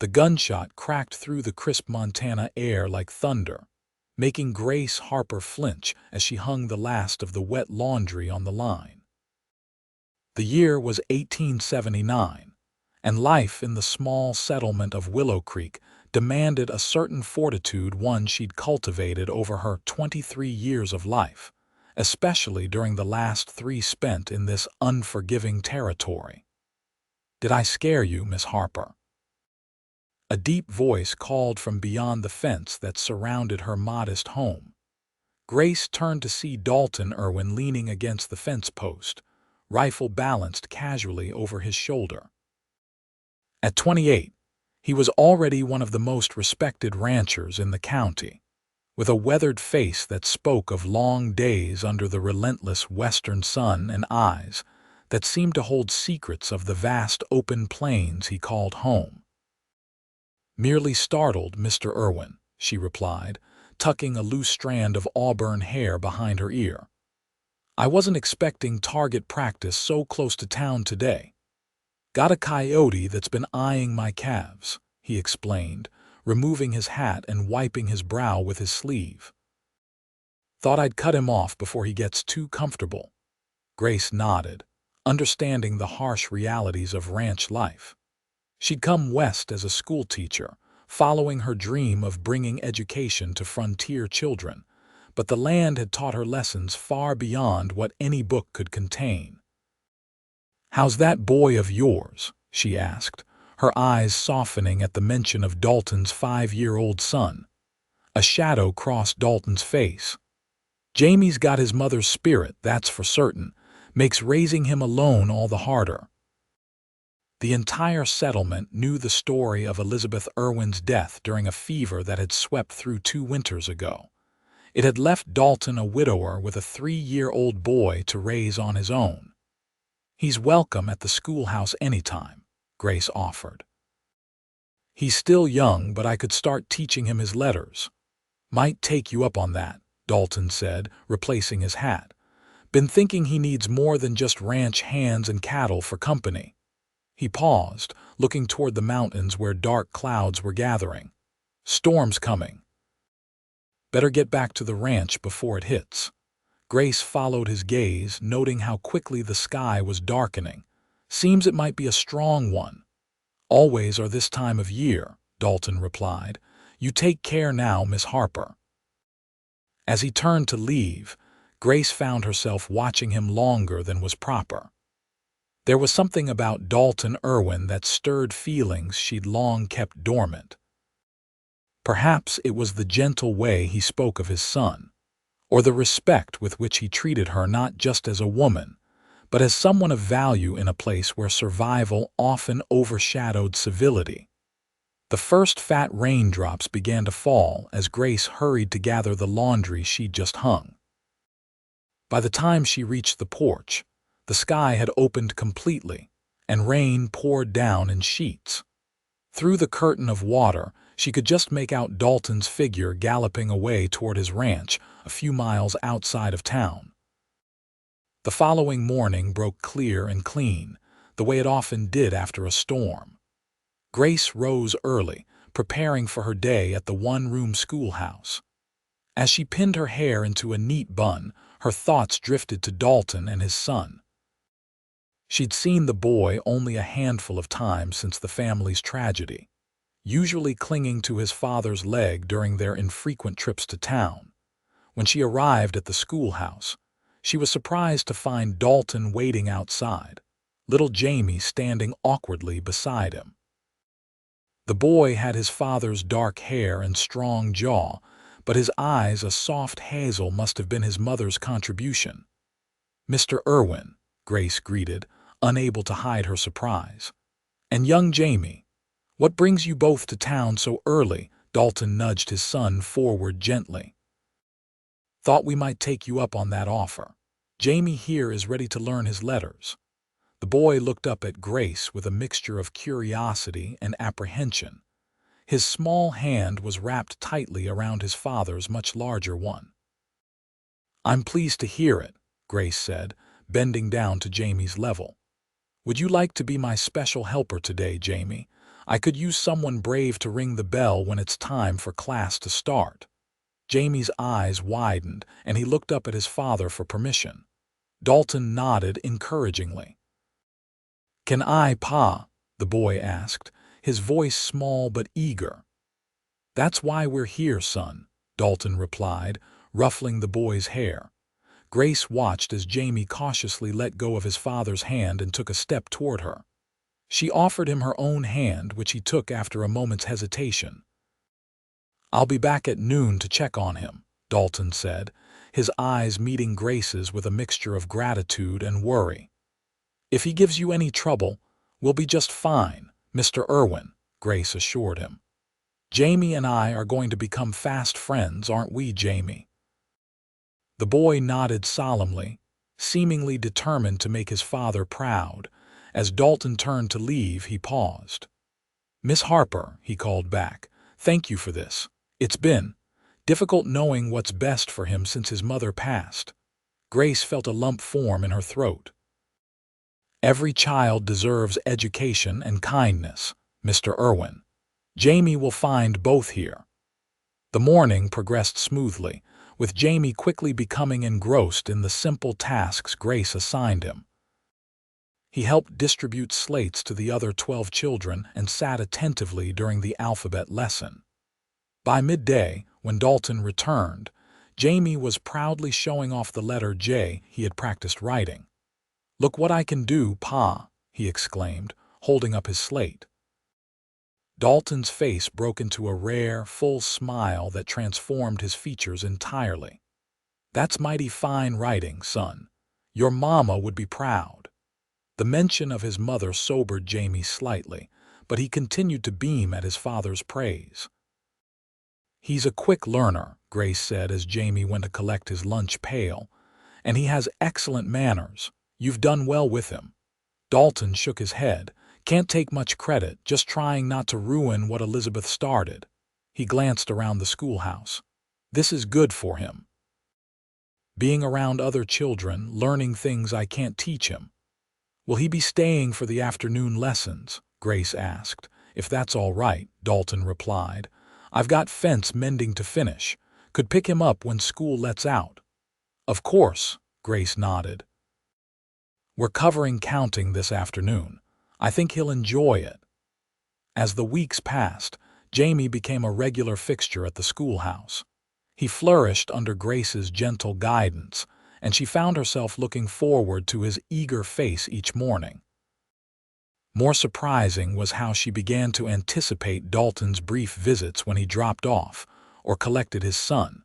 The gunshot cracked through the crisp Montana air like thunder, making Grace Harper flinch as she hung the last of the wet laundry on the line. The year was 1879, and life in the small settlement of Willow Creek demanded a certain fortitude one she'd cultivated over her 23 years of life, especially during the last 3 spent in this unforgiving territory. "Did I scare you, Miss Harper?" A deep voice called from beyond the fence that surrounded her modest home. Grace turned to see Dalton Irwin leaning against the fence post, rifle balanced casually over his shoulder. At 28, he was already one of the most respected ranchers in the county, with a weathered face that spoke of long days under the relentless western sun and eyes that seemed to hold secrets of the vast open plains he called home. "Merely startled, Mr. Irwin," she replied, tucking a loose strand of auburn hair behind her ear. "I wasn't expecting target practice so close to town today. Got a coyote that's been eyeing my calves," he explained, removing his hat and wiping his brow with his sleeve. "Thought I'd cut him off before he gets too comfortable." Grace nodded, understanding the harsh realities of ranch life. She'd come west as a schoolteacher, following her dream of bringing education to frontier children, but the land had taught her lessons far beyond what any book could contain. "How's that boy of yours?" she asked, her eyes softening at the mention of Dalton's 5-year-old son. A shadow crossed Dalton's face. "Jaime's got his mother's spirit, that's for certain. Makes raising him alone all the harder." The entire settlement knew the story of Elizabeth Irwin's death during a fever that had swept through 2 winters ago. It had left Dalton a widower with a 3-year-old boy to raise on his own. "He's welcome at the schoolhouse anytime," Grace offered. "He's still young, but I could start teaching him his letters." "Might take you up on that," Dalton said, replacing his hat. "Been thinking he needs more than just ranch hands and cattle for company." He paused, looking toward the mountains where dark clouds were gathering. "Storm's coming. Better get back to the ranch before it hits." Grace followed his gaze, noting how quickly the sky was darkening. "Seems it might be a strong one." "Always are this time of year," Dalton replied. "You take care now, Miss Harper." As he turned to leave, Grace found herself watching him longer than was proper. There was something about Dalton Irwin that stirred feelings she'd long kept dormant. Perhaps it was the gentle way he spoke of his son, or the respect with which he treated her not just as a woman, but as someone of value in a place where survival often overshadowed civility. The first fat raindrops began to fall as Grace hurried to gather the laundry she'd just hung. By the time she reached the porch, the sky had opened completely, and rain poured down in sheets. Through the curtain of water, she could just make out Dalton's figure galloping away toward his ranch a few miles outside of town. The following morning broke clear and clean, the way it often did after a storm. Grace rose early, preparing for her day at the one-room schoolhouse. As she pinned her hair into a neat bun, her thoughts drifted to Dalton and his son. She'd seen the boy only a handful of times since the family's tragedy, usually clinging to his father's leg during their infrequent trips to town. When she arrived at the schoolhouse, she was surprised to find Dalton waiting outside, little Jaime standing awkwardly beside him. The boy had his father's dark hair and strong jaw, but his eyes a soft hazel must have been his mother's contribution. "Mr. Irwin," Grace greeted, unable to hide her surprise. "And young Jaime. What brings you both to town so early?" Dalton nudged his son forward gently. "Thought we might take you up on that offer. Jaime here is ready to learn his letters." The boy looked up at Grace with a mixture of curiosity and apprehension. His small hand was wrapped tightly around his father's much larger one. "I'm pleased to hear it," Grace said, bending down to Jaime's level. "Would you like to be my special helper today, Jaime? I could use someone brave to ring the bell when it's time for class to start." Jaime's eyes widened, and he looked up at his father for permission. Dalton nodded encouragingly. "Can I, Pa?" the boy asked, his voice small but eager. "That's why we're here, son," Dalton replied, ruffling the boy's hair. Grace watched as Jaime cautiously let go of his father's hand and took a step toward her. She offered him her own hand, which he took after a moment's hesitation. "I'll be back at noon to check on him," Dalton said, his eyes meeting Grace's with a mixture of gratitude and worry. "If he gives you any trouble, we'll be just fine, Mr. Irwin," Grace assured him. "Jaime and I are going to become fast friends, aren't we, Jaime?" The boy nodded solemnly, seemingly determined to make his father proud. As Dalton turned to leave, he paused. "Miss Harper," he called back, "thank you for this. It's been difficult knowing what's best for him since his mother passed." Grace felt a lump form in her throat. "Every child deserves education and kindness, Mr. Irwin. Jaime will find both here." The morning progressed smoothly, with Jaime quickly becoming engrossed in the simple tasks Grace assigned him. He helped distribute slates to the other 12 children and sat attentively during the alphabet lesson. By midday, when Dalton returned, Jaime was proudly showing off the letter J he had practiced writing. "Look what I can do, Pa," he exclaimed, holding up his slate. Dalton's face broke into a rare, full smile that transformed his features entirely. "That's mighty fine writing, son. Your mama would be proud." The mention of his mother sobered Jaime slightly, but he continued to beam at his father's praise. "He's a quick learner," Grace said as Jaime went to collect his lunch pail, "and he has excellent manners. You've done well with him." Dalton shook his head. "Can't take much credit, just trying not to ruin what Elizabeth started." He glanced around the schoolhouse. "This is good for him. Being around other children, learning things I can't teach him." "Will he be staying for the afternoon lessons?" Grace asked. "If that's all right," Dalton replied. "I've got fence mending to finish. Could pick him up when school lets out." "Of course," Grace nodded. "We're covering counting this afternoon. I think he'll enjoy it." As the weeks passed, Jaime became a regular fixture at the schoolhouse. He flourished under Grace's gentle guidance, and she found herself looking forward to his eager face each morning. More surprising was how she began to anticipate Dalton's brief visits when he dropped off or collected his son.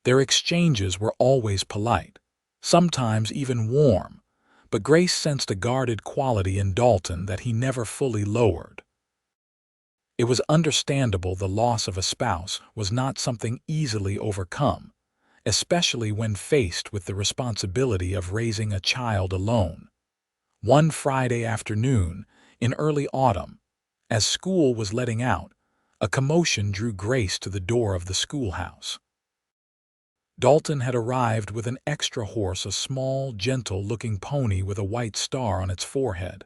Their exchanges were always polite, sometimes even warm, but Grace sensed a guarded quality in Dalton that he never fully lowered. It was understandable the loss of a spouse was not something easily overcome, especially when faced with the responsibility of raising a child alone. One Friday afternoon, in early autumn, as school was letting out, a commotion drew Grace to the door of the schoolhouse. Dalton had arrived with an extra horse, a small, gentle-looking pony with a white star on its forehead.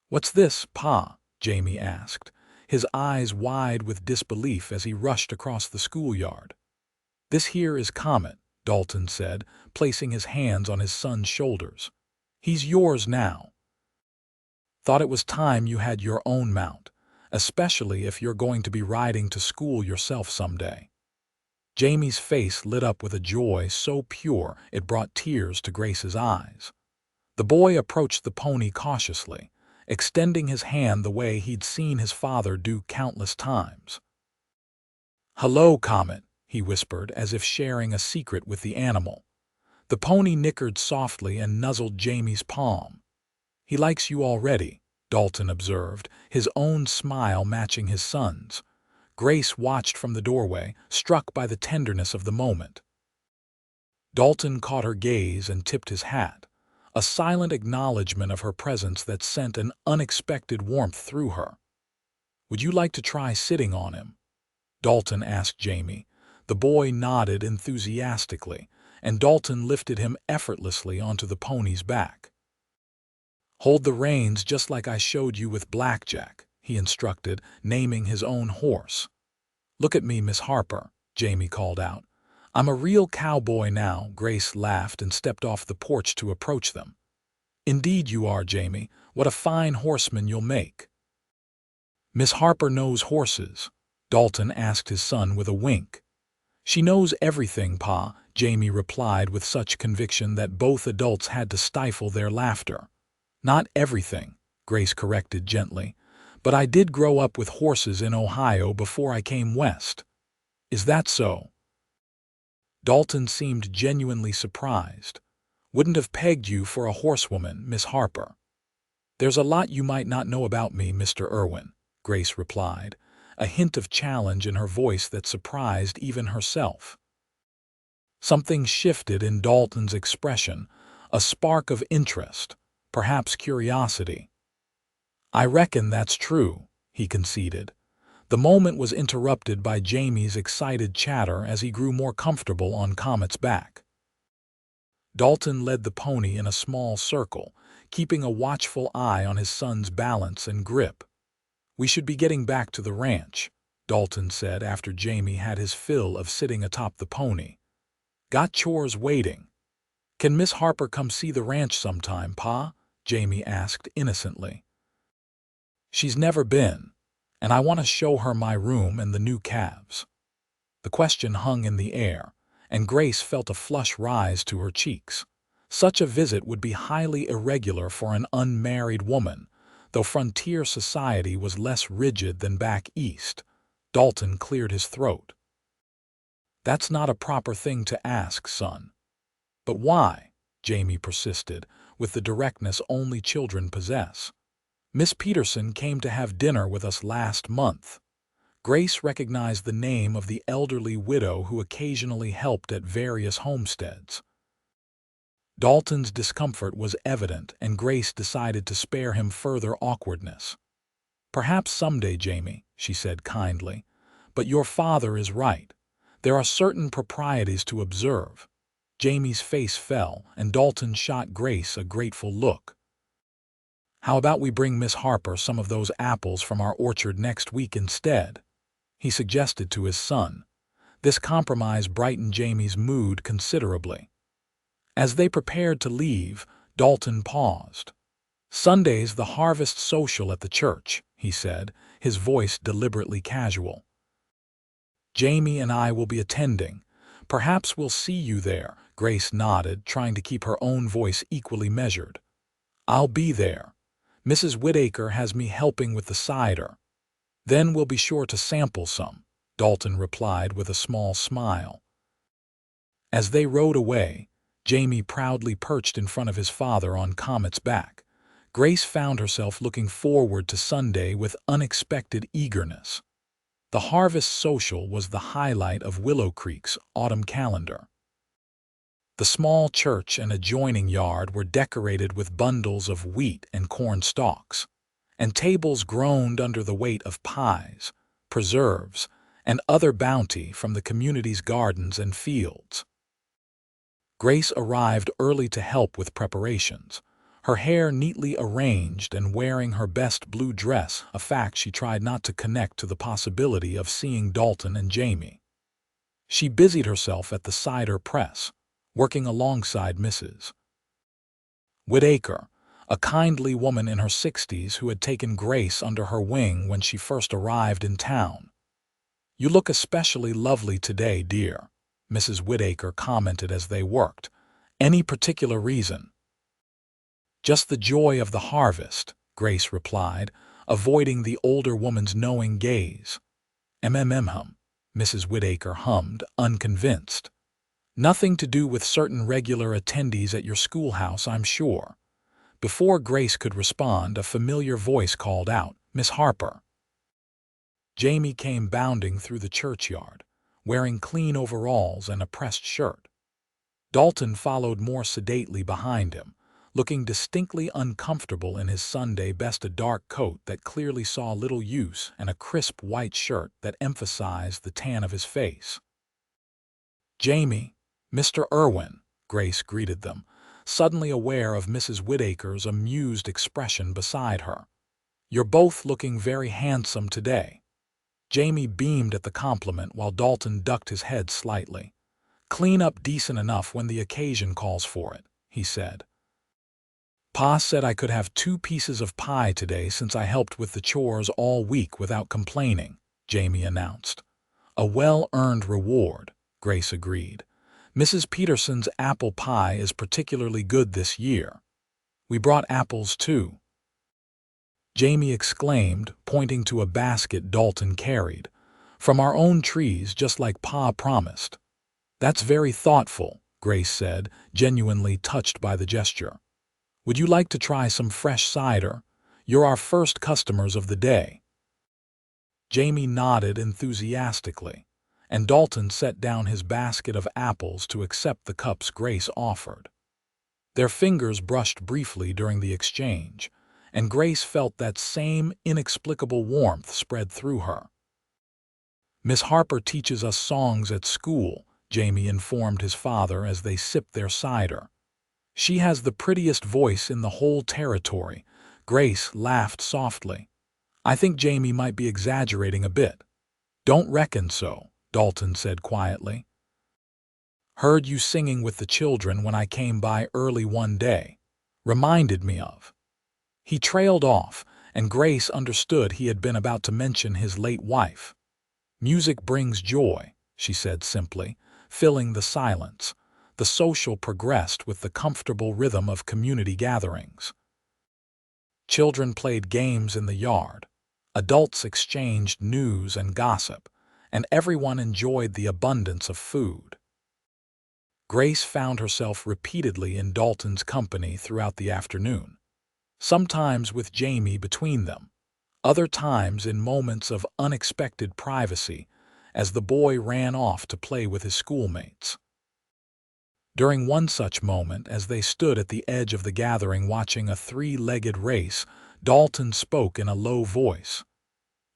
"What's this, Pa?" Jaime asked, his eyes wide with disbelief as he rushed across the schoolyard. "This here is Comet," Dalton said, placing his hands on his son's shoulders. "He's yours now. Thought it was time you had your own mount, especially if you're going to be riding to school yourself someday." Jaime's face lit up with a joy so pure it brought tears to Grace's eyes. The boy approached the pony cautiously, extending his hand the way he'd seen his father do countless times. "Hello, Comet," he whispered, as if sharing a secret with the animal. The pony nickered softly and nuzzled Jaime's palm. "He likes you already," Dalton observed, his own smile matching his son's. Grace watched from the doorway, struck by the tenderness of the moment. Dalton caught her gaze and tipped his hat, a silent acknowledgement of her presence that sent an unexpected warmth through her. "Would you like to try sitting on him?" Dalton asked Jaime. The boy nodded enthusiastically, and Dalton lifted him effortlessly onto the pony's back. "Hold the reins just like I showed you with Blackjack," he instructed, naming his own horse. "Look at me, Miss Harper," Jaime called out. "I'm a real cowboy now." Grace laughed and stepped off the porch to approach them. "Indeed you are, Jaime. What a fine horseman you'll make." "Miss Harper knows horses," Dalton asked his son with a wink. "She knows everything, Pa," Jaime replied with such conviction that both adults had to stifle their laughter. "Not everything," Grace corrected gently, "but I did grow up with horses in Ohio before I came west." "Is that so?" Dalton seemed genuinely surprised. "Wouldn't have pegged you for a horsewoman, Miss Harper." "There's a lot you might not know about me, Mr. Irwin," Grace replied, a hint of challenge in her voice that surprised even herself. Something shifted in Dalton's expression, a spark of interest, perhaps curiosity. "I reckon that's true," he conceded. The moment was interrupted by Jaime's excited chatter as he grew more comfortable on Comet's back. Dalton led the pony in a small circle, keeping a watchful eye on his son's balance and grip. "We should be getting back to the ranch," Dalton said after Jaime had his fill of sitting atop the pony. "Got chores waiting." "Can Miss Harper come see the ranch sometime, Pa?" Jaime asked innocently. "She's never been, and I want to show her my room and the new calves." The question hung in the air, and Grace felt a flush rise to her cheeks. Such a visit would be highly irregular for an unmarried woman, though frontier society was less rigid than back east. Dalton cleared his throat. "That's not a proper thing to ask, son." "But why?" Jaime persisted, with the directness only children possess. "Miss Peterson came to have dinner with us last month." Grace recognized the name of the elderly widow who occasionally helped at various homesteads. Dalton's discomfort was evident, and Grace decided to spare him further awkwardness. "Perhaps someday, Jaime," she said kindly, "but your father is right. There are certain proprieties to observe." Jaime's face fell, and Dalton shot Grace a grateful look. "How about we bring Miss Harper some of those apples from our orchard next week instead?" he suggested to his son. This compromise brightened Jaime's mood considerably. As they prepared to leave, Dalton paused. "Sunday's the harvest social at the church," he said, his voice deliberately casual. "Jaime and I will be attending. Perhaps we'll see you there." Grace nodded, trying to keep her own voice equally measured. "I'll be there. Mrs. Whittaker has me helping with the cider." "Then we'll be sure to sample some," Dalton replied with a small smile. As they rode away, Jaime proudly perched in front of his father on Comet's back. Grace found herself looking forward to Sunday with unexpected eagerness. The harvest social was the highlight of Willow Creek's autumn calendar. The small church and adjoining yard were decorated with bundles of wheat and corn stalks, and tables groaned under the weight of pies, preserves, and other bounty from the community's gardens and fields. Grace arrived early to help with preparations, her hair neatly arranged and wearing her best blue dress, a fact she tried not to connect to the possibility of seeing Dalton and Jaime. She busied herself at the cider press, working alongside Mrs. Whittaker, a kindly woman in her 60s who had taken Grace under her wing when she first arrived in town. "You look especially lovely today, dear," Mrs. Whittaker commented as they worked. "Any particular reason?" "Just the joy of the harvest," Grace replied, avoiding the older woman's knowing gaze. Mrs. Whittaker hummed, unconvinced. "Nothing to do with certain regular attendees at your schoolhouse, I'm sure." Before Grace could respond, a familiar voice called out, "Miss Harper." Jaime came bounding through the churchyard, wearing clean overalls and a pressed shirt. Dalton followed more sedately behind him, looking distinctly uncomfortable in his Sunday best, a dark coat that clearly saw little use and a crisp white shirt that emphasized the tan of his face. "Jaime, Mr. Irwin," Grace greeted them, suddenly aware of Mrs. Whittaker's amused expression beside her. You're both looking very handsome today." Jaime beamed at the compliment while Dalton ducked his head slightly. "Clean up decent enough when the occasion calls for it," he said. "Pa said I could have 2 pieces of pie today since I helped with the chores all week without complaining," Jaime announced. "A well-earned reward," Grace agreed. "Mrs. Peterson's apple pie is particularly good this year. We brought apples too," Jaime exclaimed, pointing to a basket Dalton carried. "From our own trees, just like Pa promised." "That's very thoughtful," Grace said, genuinely touched by the gesture. "Would you like to try some fresh cider? You're our first customers of the day." Jaime nodded enthusiastically, and Dalton set down his basket of apples to accept the cups Grace offered. Their fingers brushed briefly during the exchange, and Grace felt that same inexplicable warmth spread through her. "Miss Harper teaches us songs at school," Jaime informed his father as they sipped their cider. "She has the prettiest voice in the whole territory." Grace laughed softly. "I think Jaime might be exaggerating a bit." "Don't reckon so," Dalton said quietly. "Heard you singing with the children when I came by early one day. Reminded me of." He trailed off, and Grace understood he had been about to mention his late wife. "Music brings joy," she said simply, filling the silence. The social progressed with the comfortable rhythm of community gatherings. Children played games in the yard. Adults exchanged news and gossip, and everyone enjoyed the abundance of food. Grace found herself repeatedly in Dalton's company throughout the afternoon, sometimes with Jaime between them, other times in moments of unexpected privacy as the boy ran off to play with his schoolmates. During one such moment, as they stood at the edge of the gathering watching a 3-legged race, Dalton spoke in a low voice.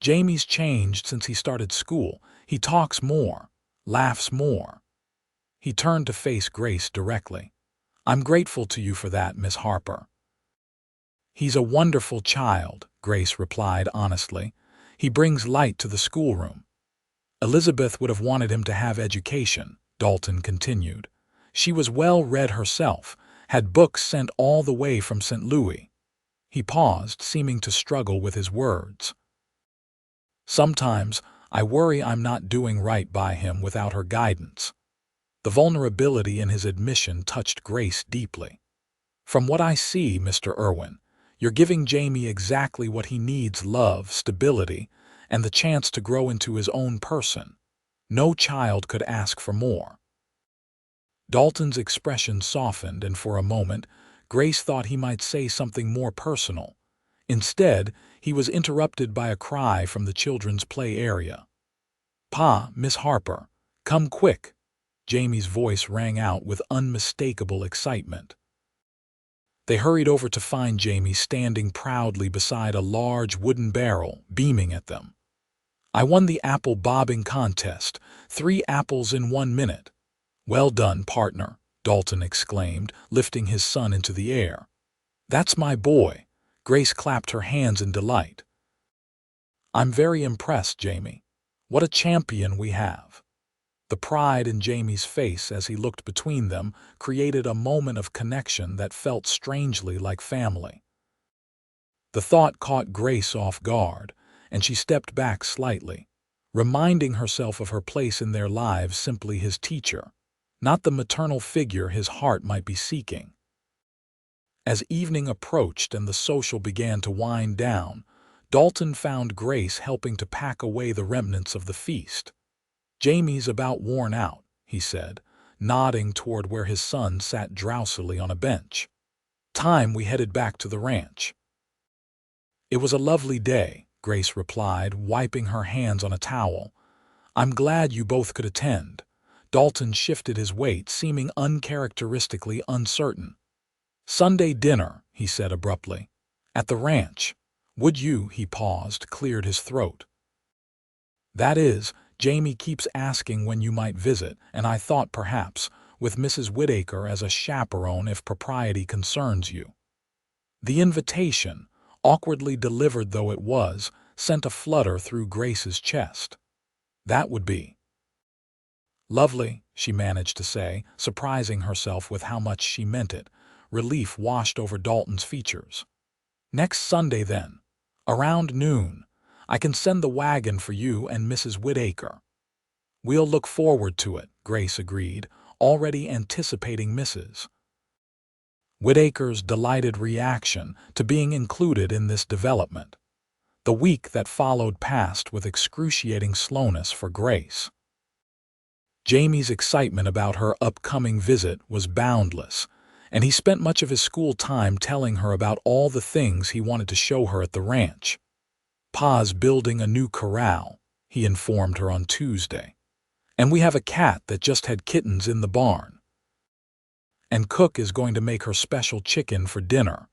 "Jaime's changed since he started school. He talks more, laughs more." He turned to face Grace directly. "I'm grateful to you for that, Miss Harper." "He's a wonderful child," Grace replied honestly. "He brings light to the schoolroom." "Elizabeth would have wanted him to have education," Dalton continued. "She was well-read herself, had books sent all the way from St. Louis." He paused, seeming to struggle with his words. "Sometimes I worry I'm not doing right by him without her guidance." The vulnerability in his admission touched Grace deeply. "From what I see, Mr. Irwin, you're giving Jaime exactly what he needs: love, stability, and the chance to grow into his own person. No child could ask for more." Dalton's expression softened, and for a moment, Grace thought he might say something more personal. Instead, he was interrupted by a cry from the children's play area. "Pa, Miss Harper, come quick!" Jaime's voice rang out with unmistakable excitement. They hurried over to find Jaime standing proudly beside a large wooden barrel, beaming at them. "I won the apple bobbing contest, 3 apples in 1 minute." "Well done, partner," Dalton exclaimed, lifting his son into the air. "That's my boy." Grace clapped her hands in delight. "I'm very impressed, Jaime. What a champion we have." The pride in Jaime's face as he looked between them created a moment of connection that felt strangely like family. The thought caught Grace off guard, and she stepped back slightly, reminding herself of her place in their lives: simply his teacher, not the maternal figure his heart might be seeking. As evening approached and the social began to wind down, Dalton found Grace helping to pack away the remnants of the feast. "Jaime's about worn out," he said, nodding toward where his son sat drowsily on a bench. "Time we headed back to the ranch." "It was a lovely day," Grace replied, wiping her hands on a towel. "I'm glad you both could attend." Dalton shifted his weight, seeming uncharacteristically uncertain. "Sunday dinner," he said abruptly. "At the ranch. Would you—" he paused, cleared his throat. "That is, Jaime keeps asking when you might visit, and I thought perhaps, with Mrs. Whittaker as a chaperone if propriety concerns you." The invitation, awkwardly delivered though it was, sent a flutter through Grace's chest. "That would be lovely," she managed to say, surprising herself with how much she meant it. Relief washed over Dalton's features. "Next Sunday, then. Around noon. I can send the wagon for you and Mrs. Whittaker." "We'll look forward to it," Grace agreed, already anticipating Mrs. Whittaker's delighted reaction to being included in this development. The week that followed passed with excruciating slowness for Grace. Jaime's excitement about her upcoming visit was boundless, and he spent much of his school time telling her about all the things he wanted to show her at the ranch. "Pa's building a new corral," he informed her on Tuesday. "And we have a cat that just had kittens in the barn. And Cook is going to make her special chicken for dinner."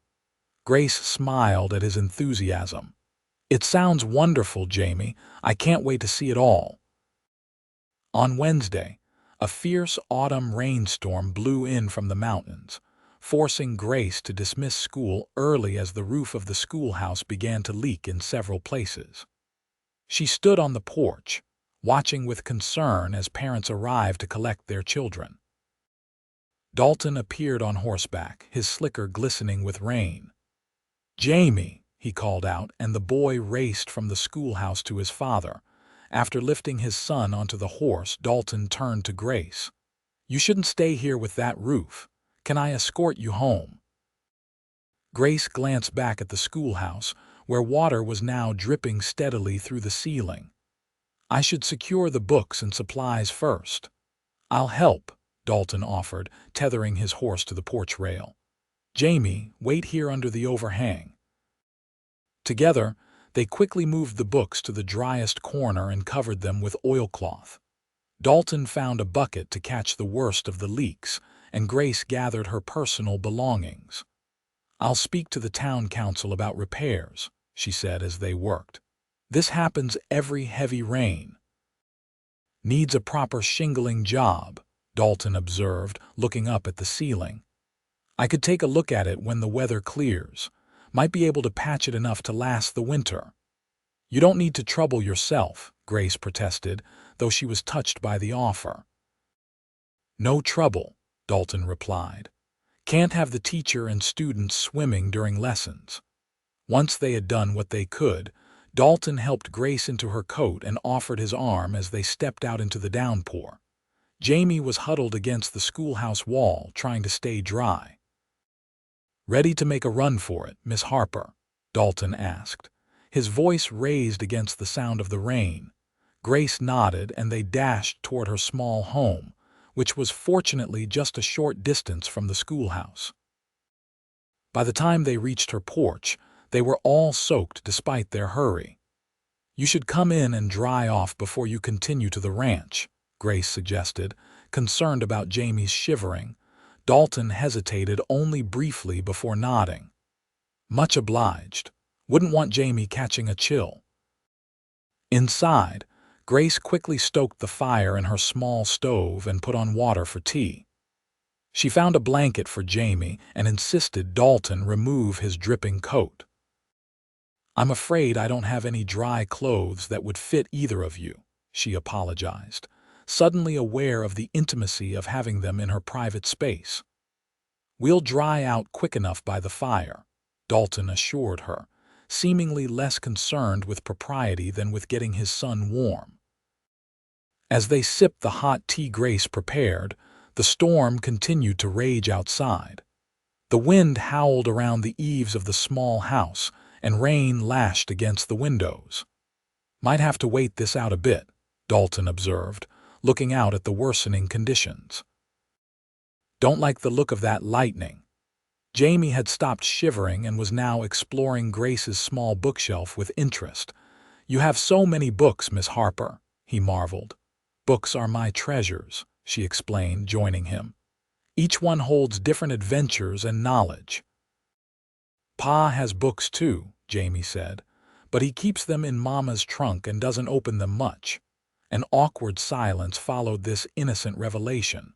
Grace smiled at his enthusiasm. "It sounds wonderful, Jaime. I can't wait to see it all." On Wednesday, a fierce autumn rainstorm blew in from the mountains, forcing Grace to dismiss school early as the roof of the schoolhouse began to leak in several places. She stood on the porch, watching with concern as parents arrived to collect their children. Dalton appeared on horseback, his slicker glistening with rain. "Jaime," he called out, and the boy raced from the schoolhouse to his father. After lifting his son onto the horse, Dalton turned to Grace. "You shouldn't stay here with that roof. Can I escort you home?" Grace glanced back at the schoolhouse, where water was now dripping steadily through the ceiling. "I should secure the books and supplies first." "I'll help," Dalton offered, tethering his horse to the porch rail. "Jaime, wait here under the overhang." Together, they quickly moved the books to the driest corner and covered them with oilcloth. Dalton found a bucket to catch the worst of the leaks, and Grace gathered her personal belongings. "I'll speak to the town council about repairs," she said as they worked. "This happens every heavy rain." "Needs a proper shingling job," Dalton observed, looking up at the ceiling. "I could take a look at it when the weather clears. Might be able to patch it enough to last the winter." "You don't need to trouble yourself," Grace protested, though she was touched by the offer. "No trouble," Dalton replied. "Can't have the teacher and students swimming during lessons." Once they had done what they could, Dalton helped Grace into her coat and offered his arm as they stepped out into the downpour. Jaime was huddled against the schoolhouse wall, trying to stay dry. "Ready to make a run for it, Miss Harper?" Dalton asked, his voice raised against the sound of the rain. Grace nodded, and they dashed toward her small home, which was fortunately just a short distance from the schoolhouse. By the time they reached her porch, they were all soaked despite their hurry. "You should come in and dry off before you continue to the ranch," Grace suggested, concerned about Jaime's shivering. Dalton hesitated only briefly before nodding. "Much obliged. Wouldn't want Jaime catching a chill." Inside, Grace quickly stoked the fire in her small stove and put on water for tea. She found a blanket for Jaime and insisted Dalton remove his dripping coat. "I'm afraid I don't have any dry clothes that would fit either of you," she apologized, suddenly aware of the intimacy of having them in her private space. "We'll dry out quick enough by the fire," Dalton assured her, seemingly less concerned with propriety than with getting his son warm. As they sipped the hot tea Grace prepared, the storm continued to rage outside. The wind howled around the eaves of the small house, and rain lashed against the windows. "Might have to wait this out a bit," Dalton observed, looking out at the worsening conditions. "Don't like the look of that lightning." Jaime had stopped shivering and was now exploring Grace's small bookshelf with interest. "You have so many books, Miss Harper," he marveled. "Books are my treasures," she explained, joining him. "Each one holds different adventures and knowledge." "Pa has books too," Jaime said, "but he keeps them in Mama's trunk and doesn't open them much." An awkward silence followed this innocent revelation.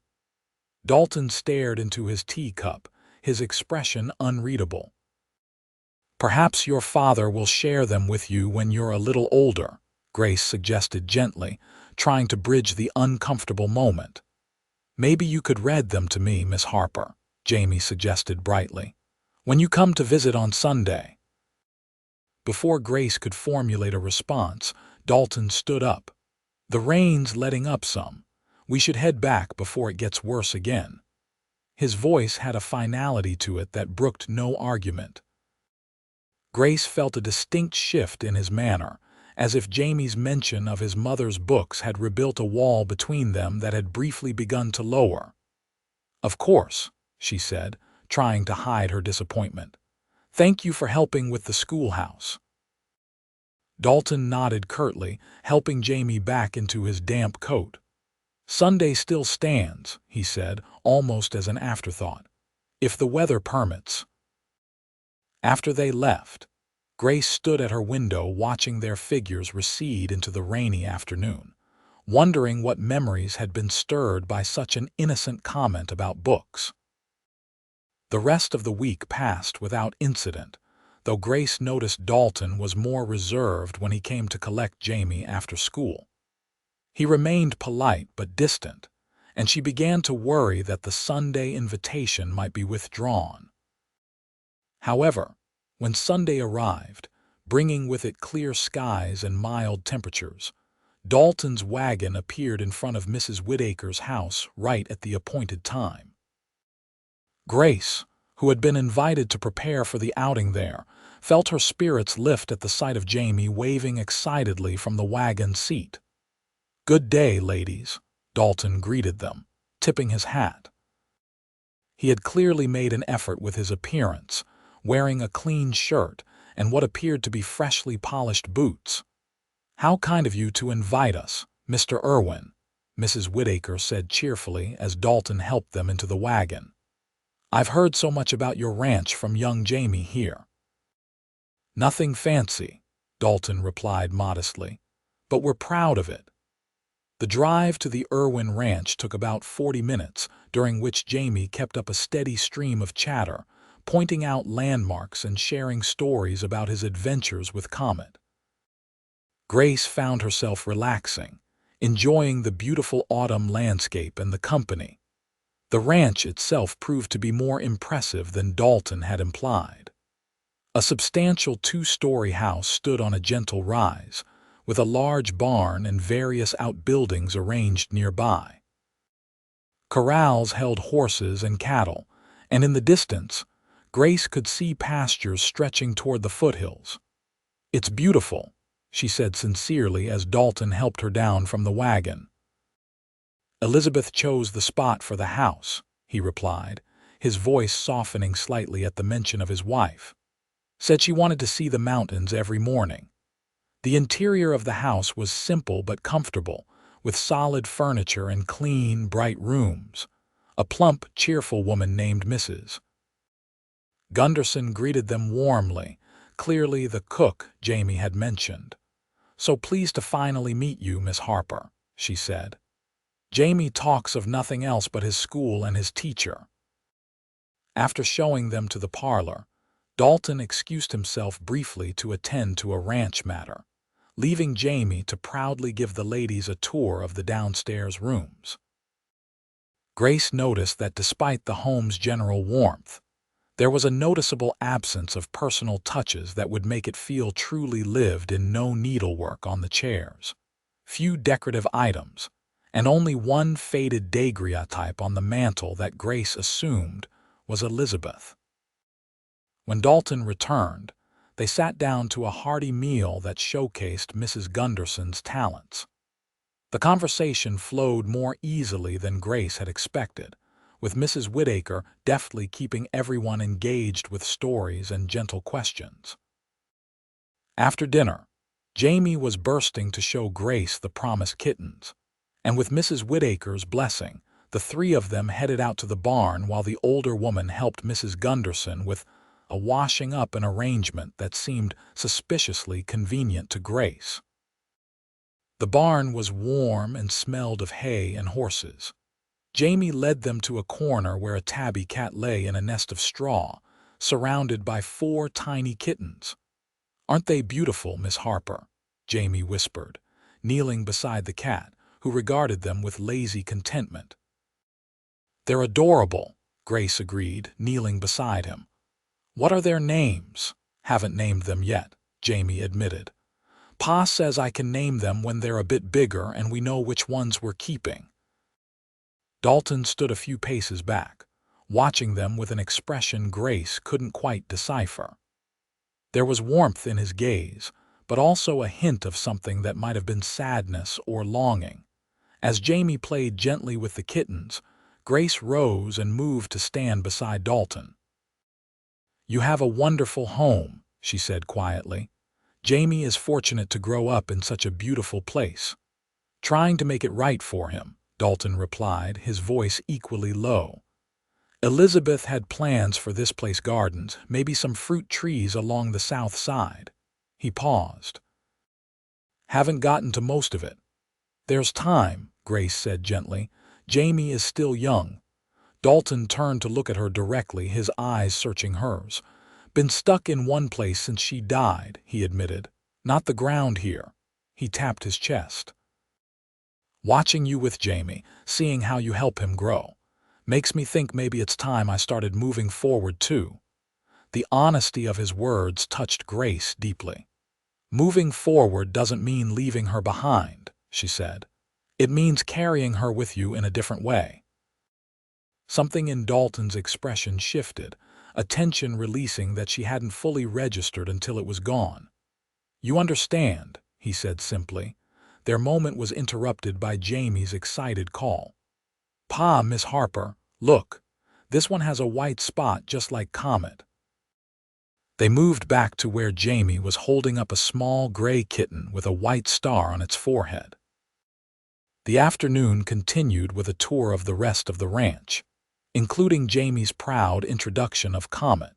Dalton stared into his teacup, his expression unreadable. Perhaps your father will share them with you when you're a little older, Grace suggested gently, trying to bridge the uncomfortable moment. Maybe you could read them to me, Miss Harper, Jaime suggested brightly, when you come to visit on Sunday. Before Grace could formulate a response, Dalton stood up. The rain's letting up some. We should head back before it gets worse again. His voice had a finality to it that brooked no argument. Grace felt a distinct shift in his manner, as if Jaime's mention of his mother's books had rebuilt a wall between them that had briefly begun to lower. "Of course," she said, trying to hide her disappointment. "Thank you for helping with the schoolhouse." Dalton nodded curtly, helping Jaime back into his damp coat. "Sunday still stands," he said, almost as an afterthought, "if the weather permits." After they left, Grace stood at her window watching their figures recede into the rainy afternoon, wondering what memories had been stirred by such an innocent comment about books. The rest of the week passed without incident, though Grace noticed Dalton was more reserved when he came to collect Jaime after school. He remained polite but distant, and she began to worry that the Sunday invitation might be withdrawn. However, when Sunday arrived, bringing with it clear skies and mild temperatures, Dalton's wagon appeared in front of Mrs. Whittaker's house right at the appointed time. Grace, who had been invited to prepare for the outing there, felt her spirits lift at the sight of Jaime waving excitedly from the wagon seat. "Good day, ladies," Dalton greeted them, tipping his hat. He had clearly made an effort with his appearance, wearing a clean shirt and what appeared to be freshly polished boots. "How kind of you to invite us, Mr. Irwin," Mrs. Whittaker said cheerfully as Dalton helped them into the wagon. "I've heard so much about your ranch from young Jaime here." "Nothing fancy," Dalton replied modestly, "but we're proud of it." The drive to the Irwin ranch took about 40 minutes, during which Jaime kept up a steady stream of chatter, pointing out landmarks and sharing stories about his adventures with Comet. Grace found herself relaxing, enjoying the beautiful autumn landscape and the company. The ranch itself proved to be more impressive than Dalton had implied. A substantial two-story house stood on a gentle rise, with a large barn and various outbuildings arranged nearby. Corrals held horses and cattle, and in the distance, Grace could see pastures stretching toward the foothills. "It's beautiful," she said sincerely as Dalton helped her down from the wagon. "Elizabeth chose the spot for the house," he replied, his voice softening slightly at the mention of his wife. "Said she wanted to see the mountains every morning." The interior of the house was simple but comfortable, with solid furniture and clean, bright rooms. A plump, cheerful woman named Mrs. Gunderson greeted them warmly, clearly the cook Jaime had mentioned. "So pleased to finally meet you, Miss Harper," she said. "Jaime talks of nothing else but his school and his teacher." After showing them to the parlor, Dalton excused himself briefly to attend to a ranch matter, leaving Jaime to proudly give the ladies a tour of the downstairs rooms. Grace noticed that despite the home's general warmth, there was a noticeable absence of personal touches that would make it feel truly lived in. No needlework on the chairs, few decorative items, and only one faded daguerreotype on the mantel that Grace assumed was Elizabeth. When Dalton returned, they sat down to a hearty meal that showcased Mrs. Gunderson's talents. The conversation flowed more easily than Grace had expected, with Mrs. Whittaker deftly keeping everyone engaged with stories and gentle questions. After dinner, Jaime was bursting to show Grace the promised kittens, and with Mrs. Whittaker's blessing, the three of them headed out to the barn while the older woman helped Mrs. Gunderson with a washing up an arrangement that seemed suspiciously convenient to Grace. The barn was warm and smelled of hay and horses. Jaime led them to a corner where a tabby cat lay in a nest of straw, surrounded by 4 tiny kittens. "Aren't they beautiful, Miss Harper?" Jaime whispered, kneeling beside the cat, who regarded them with lazy contentment. "They're adorable," Grace agreed, kneeling beside him. "What are their names?" "Haven't named them yet," Jaime admitted. "Pa says I can name them when they're a bit bigger and we know which ones we're keeping." Dalton stood a few paces back, watching them with an expression Grace couldn't quite decipher. There was warmth in his gaze, but also a hint of something that might have been sadness or longing. As Jaime played gently with the kittens, Grace rose and moved to stand beside Dalton. "You have a wonderful home," she said quietly. "Jaime is fortunate to grow up in such a beautiful place." "Trying to make it right for him," Dalton replied, his voice equally low. "Elizabeth had plans for this place gardens, maybe some fruit trees along the south side." He paused. "Haven't gotten to most of it." "There's time," Grace said gently. "Jaime is still young." Dalton turned to look at her directly, his eyes searching hers. "Been stuck in one place since she died," he admitted. "Not the ground here." He tapped his chest. "Watching you with Jaime, seeing how you help him grow, makes me think maybe it's time I started moving forward too." The honesty of his words touched Grace deeply. "Moving forward doesn't mean leaving her behind," she said. "It means carrying her with you in a different way." Something in Dalton's expression shifted, a tension releasing that she hadn't fully registered until it was gone. "You understand," he said simply. Their moment was interrupted by Jaime's excited call. "Pa, Miss Harper, look. This one has a white spot just like Comet." They moved back to where Jaime was holding up a small gray kitten with a white star on its forehead. The afternoon continued with a tour of the rest of the ranch, including Jaime's proud introduction of Comet,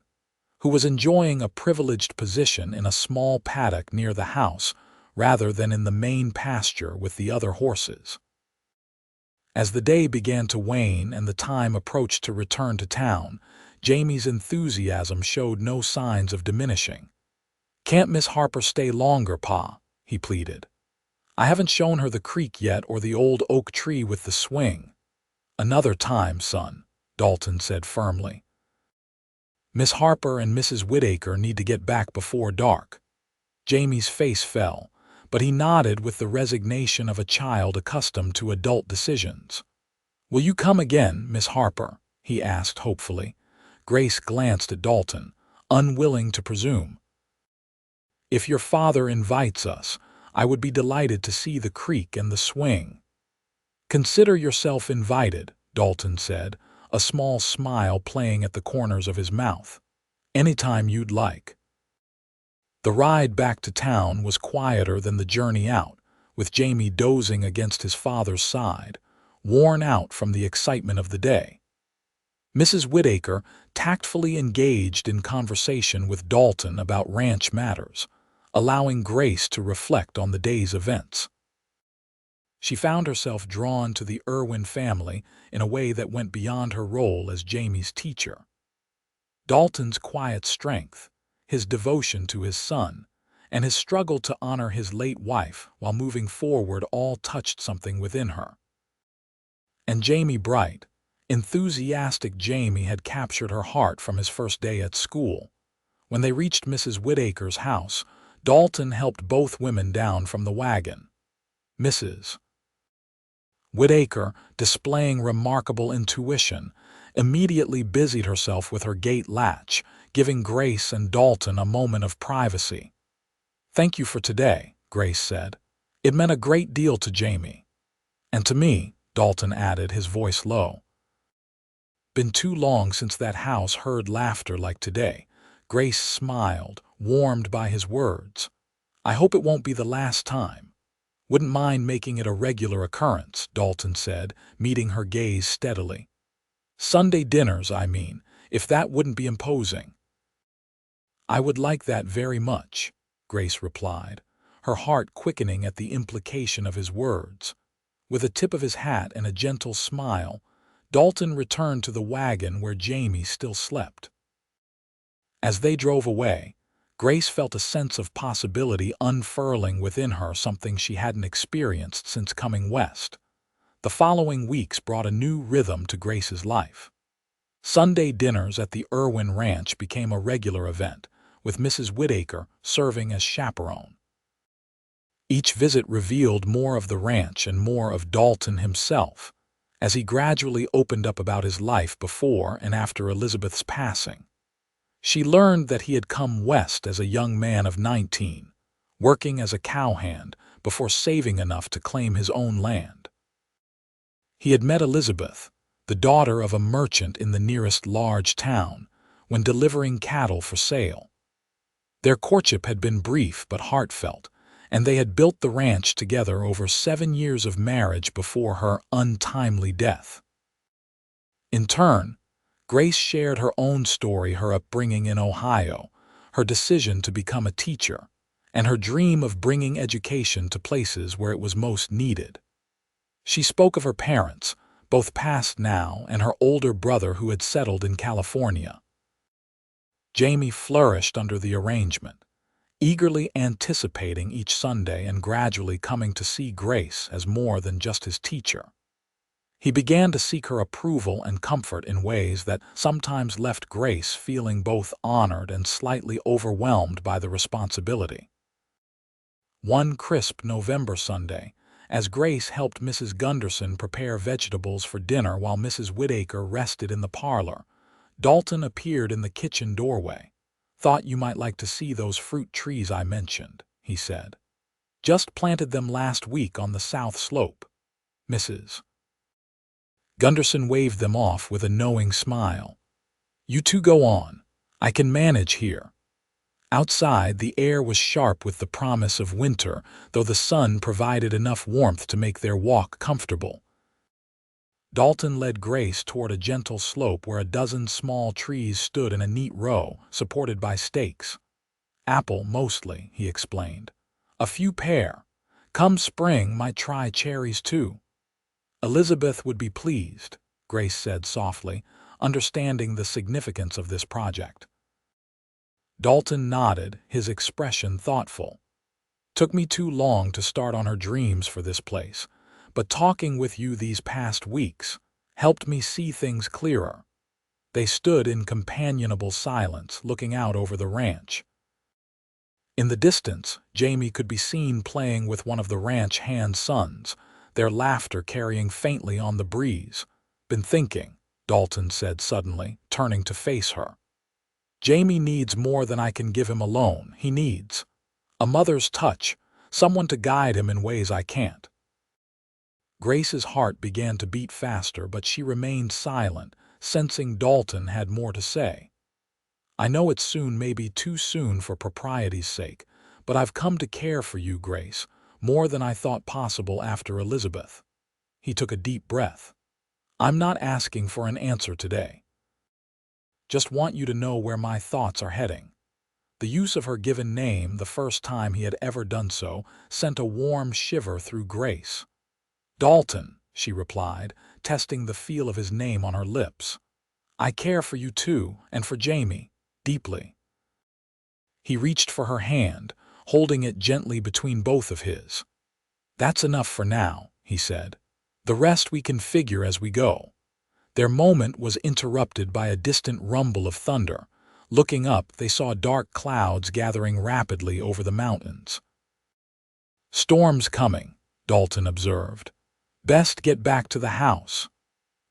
who was enjoying a privileged position in a small paddock near the house rather than in the main pasture with the other horses. As the day began to wane and the time approached to return to town, Jaime's enthusiasm showed no signs of diminishing. "Can't Miss Harper stay longer, Pa?" he pleaded. "I haven't shown her the creek yet or the old oak tree with the swing." "Another time, son," Dalton said firmly. "Miss Harper and Mrs. Whittaker need to get back before dark." Jaime's face fell, but he nodded with the resignation of a child accustomed to adult decisions. "Will you come again, Miss Harper?" he asked hopefully. Grace glanced at Dalton, unwilling to presume. "If your father invites us, I would be delighted to see the creek and the swing." "Consider yourself invited," Dalton said, a small smile playing at the corners of his mouth. "Anytime you'd like." The ride back to town was quieter than the journey out, with Jaime dozing against his father's side, worn out from the excitement of the day. Mrs. Whittaker tactfully engaged in conversation with Dalton about ranch matters, allowing Grace to reflect on the day's events. She found herself drawn to the Irwin family in a way that went beyond her role as Jaime's teacher. Dalton's quiet strength, his devotion to his son, and his struggle to honor his late wife while moving forward all touched something within her. And Jaime Bright, enthusiastic Jaime, had captured her heart from his first day at school. When they reached Mrs. Whittaker's house, Dalton helped both women down from the wagon. Mrs. Whittaker, displaying remarkable intuition, immediately busied herself with her gate latch, giving Grace and Dalton a moment of privacy. "Thank you for today," Grace said. "It meant a great deal to Jaime." "And to me," Dalton added, his voice low. "Been too long since that house heard laughter like today." Grace smiled, warmed by his words. "I hope it won't be the last time." "Wouldn't mind making it a regular occurrence," Dalton said, meeting her gaze steadily. "Sunday dinners, I mean, if that wouldn't be imposing." "I would like that very much," Grace replied, her heart quickening at the implication of his words. With a tip of his hat and a gentle smile, Dalton returned to the wagon where Jaime still slept. As they drove away, Grace felt a sense of possibility unfurling within her, something she hadn't experienced since coming west. The following weeks brought a new rhythm to Grace's life. Sunday dinners at the Irwin Ranch became a regular event, with Mrs. Whittaker serving as chaperone. Each visit revealed more of the ranch and more of Dalton himself, as he gradually opened up about his life before and after Elizabeth's passing. She learned that he had come west as a young man of 19, working as a cowhand before saving enough to claim his own land. He had met Elizabeth, the daughter of a merchant in the nearest large town, when delivering cattle for sale. Their courtship had been brief but heartfelt, and they had built the ranch together over 7 years of marriage before her untimely death. In turn, Grace shared her own story, her upbringing in Ohio, her decision to become a teacher, and her dream of bringing education to places where it was most needed. She spoke of her parents, both past now, and her older brother who had settled in California. Jaime flourished under the arrangement, eagerly anticipating each Sunday and gradually coming to see Grace as more than just his teacher. He began to seek her approval and comfort in ways that sometimes left Grace feeling both honored and slightly overwhelmed by the responsibility. One crisp November Sunday, as Grace helped Mrs. Gunderson prepare vegetables for dinner while Mrs. Whittaker rested in the parlor, Dalton appeared in the kitchen doorway. "Thought you might like to see those fruit trees I mentioned," he said. "Just planted them last week on the south slope." Mrs. Gunderson waved them off with a knowing smile. "You two go on. I can manage here." Outside, the air was sharp with the promise of winter, though the sun provided enough warmth to make their walk comfortable. Dalton led Grace toward a gentle slope where a dozen small trees stood in a neat row, supported by stakes. "Apple, mostly," he explained. "A few pear. Come spring, might try cherries too." "Elizabeth would be pleased," Grace said softly, understanding the significance of this project. Dalton nodded, his expression thoughtful. "Took me too long to start on her dreams for this place, but talking with you these past weeks helped me see things clearer." They stood in companionable silence, looking out over the ranch. In the distance, Jaime could be seen playing with one of the ranch hand's sons, their laughter carrying faintly on the breeze. "Been thinking," Dalton said suddenly, turning to face her. "Jaime needs more than I can give him alone. He needs a mother's touch, someone to guide him in ways I can't." Grace's heart began to beat faster, but she remained silent, sensing Dalton had more to say. "I know it's soon, maybe too soon for propriety's sake, but I've come to care for you, Grace, more than I thought possible after Elizabeth." He took a deep breath. "I'm not asking for an answer today. Just want you to know where my thoughts are heading." The use of her given name, the first time he had ever done so, sent a warm shiver through Grace. "Dalton," she replied, testing the feel of his name on her lips. "I care for you too, and for Jaime, deeply." He reached for her hand, holding it gently between both of his. "That's enough for now," he said. "The rest we can figure as we go." Their moment was interrupted by a distant rumble of thunder. Looking up, they saw dark clouds gathering rapidly over the mountains. "Storm's coming," Dalton observed. "Best get back to the house."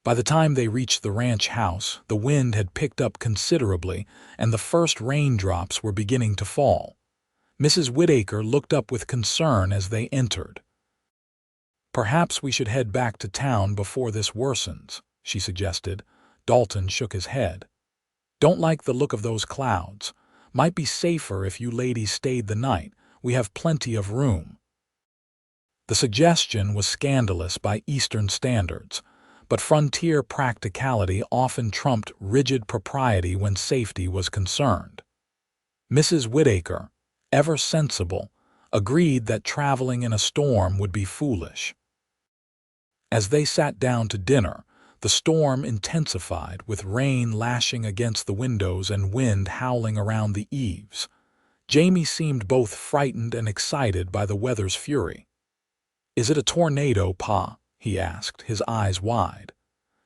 By the time they reached the ranch house, the wind had picked up considerably, and the first raindrops were beginning to fall. Mrs. Whittaker looked up with concern as they entered. "Perhaps we should head back to town before this worsens," she suggested. Dalton shook his head. "Don't like the look of those clouds. Might be safer if you ladies stayed the night. We have plenty of room." The suggestion was scandalous by Eastern standards, but frontier practicality often trumped rigid propriety when safety was concerned. Mrs. Whittaker, ever sensible, agreed that traveling in a storm would be foolish. As they sat down to dinner, The storm intensified, with rain lashing against the windows and wind howling around the eaves. Jaime seemed both frightened and excited by the weather's fury. "Is it a tornado, Pa?" he asked, his eyes wide.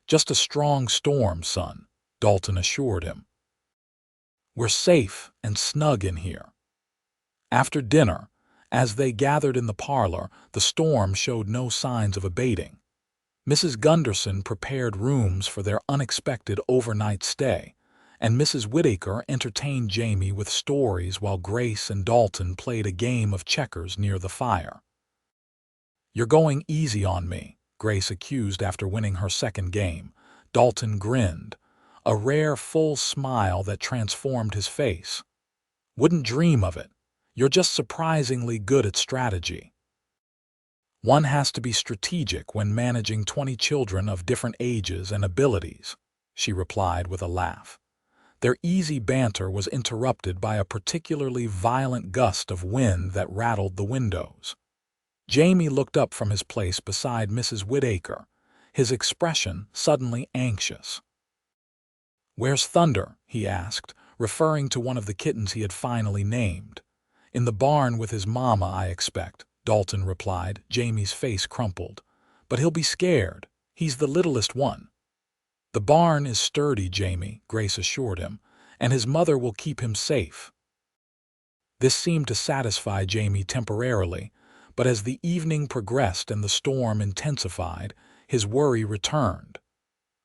"Just a strong storm, son," Dalton assured him. "We're safe and snug in here." After dinner, as they gathered in the parlor, the storm showed no signs of abating. Mrs. Gunderson prepared rooms for their unexpected overnight stay, and Mrs. Whittaker entertained Jaime with stories while Grace and Dalton played a game of checkers near the fire. "You're going easy on me," Grace accused after winning her second game. Dalton grinned, a rare full smile that transformed his face. "Wouldn't dream of it. You're just surprisingly good at strategy." "One has to be strategic when managing 20 children of different ages and abilities," she replied with a laugh. Their easy banter was interrupted by a particularly violent gust of wind that rattled the windows. Jaime looked up from his place beside Mrs. Whittaker, his expression suddenly anxious. "Where's Thunder?" he asked, referring to one of the kittens he had finally named. "In the barn with his mama, I expect," Dalton replied. Jaime's face crumpled. "But he'll be scared. He's the littlest one." "The barn is sturdy, Jaime," Grace assured him, "and his mother will keep him safe." This seemed to satisfy Jaime temporarily, but as the evening progressed and the storm intensified, his worry returned.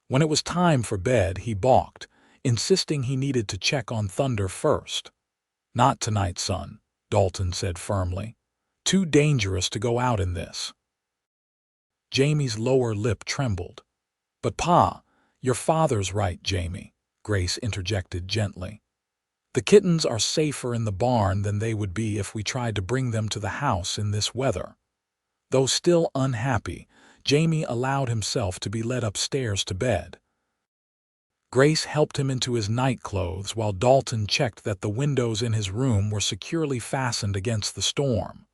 When it was time for bed, he balked, insisting he needed to check on Thunder first. "Not tonight, son," Dalton said firmly. "Too dangerous to go out in this." Jaime's lower lip trembled. "But Pa, your father's right, Jaime," Grace interjected gently. "The kittens are safer in the barn than they would be if we tried to bring them to the house in this weather." Though still unhappy, Jaime allowed himself to be led upstairs to bed. Grace helped him into his nightclothes while Dalton checked that the windows in his room were securely fastened against the storm.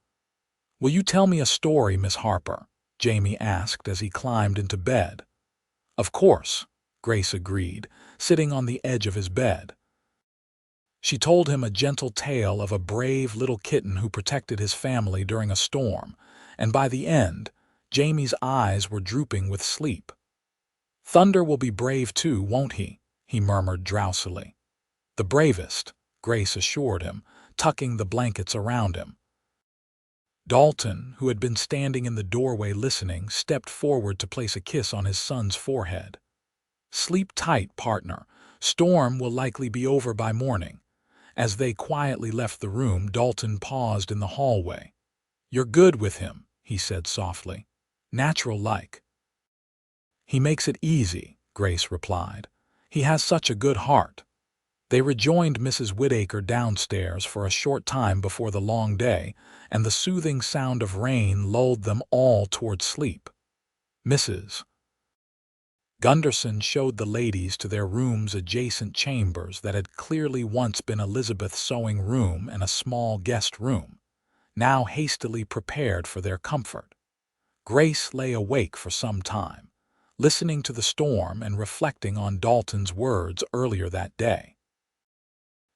"Will you tell me a story, Miss Harper?" Jaime asked as he climbed into bed. "Of course," Grace agreed, sitting on the edge of his bed. She told him a gentle tale of a brave little kitten who protected his family during a storm, and by the end, Jaime's eyes were drooping with sleep. "Thunder will be brave too, won't he?" he murmured drowsily. "The bravest," Grace assured him, tucking the blankets around him. Dalton, who had been standing in the doorway listening, stepped forward to place a kiss on his son's forehead. "Sleep tight, partner. Storm will likely be over by morning." As they quietly left the room, Dalton paused in the hallway. "You're good with him," he said softly. "Natural-like." "He makes it easy," Grace replied. "He has such a good heart." They rejoined Mrs. Whittaker downstairs for a short time before the long day, and the soothing sound of rain lulled them all toward sleep. Mrs. Gunderson showed the ladies to their rooms, adjacent chambers that had clearly once been Elizabeth's sewing room and a small guest room, now hastily prepared for their comfort. Grace lay awake for some time, listening to the storm and reflecting on Dalton's words earlier that day.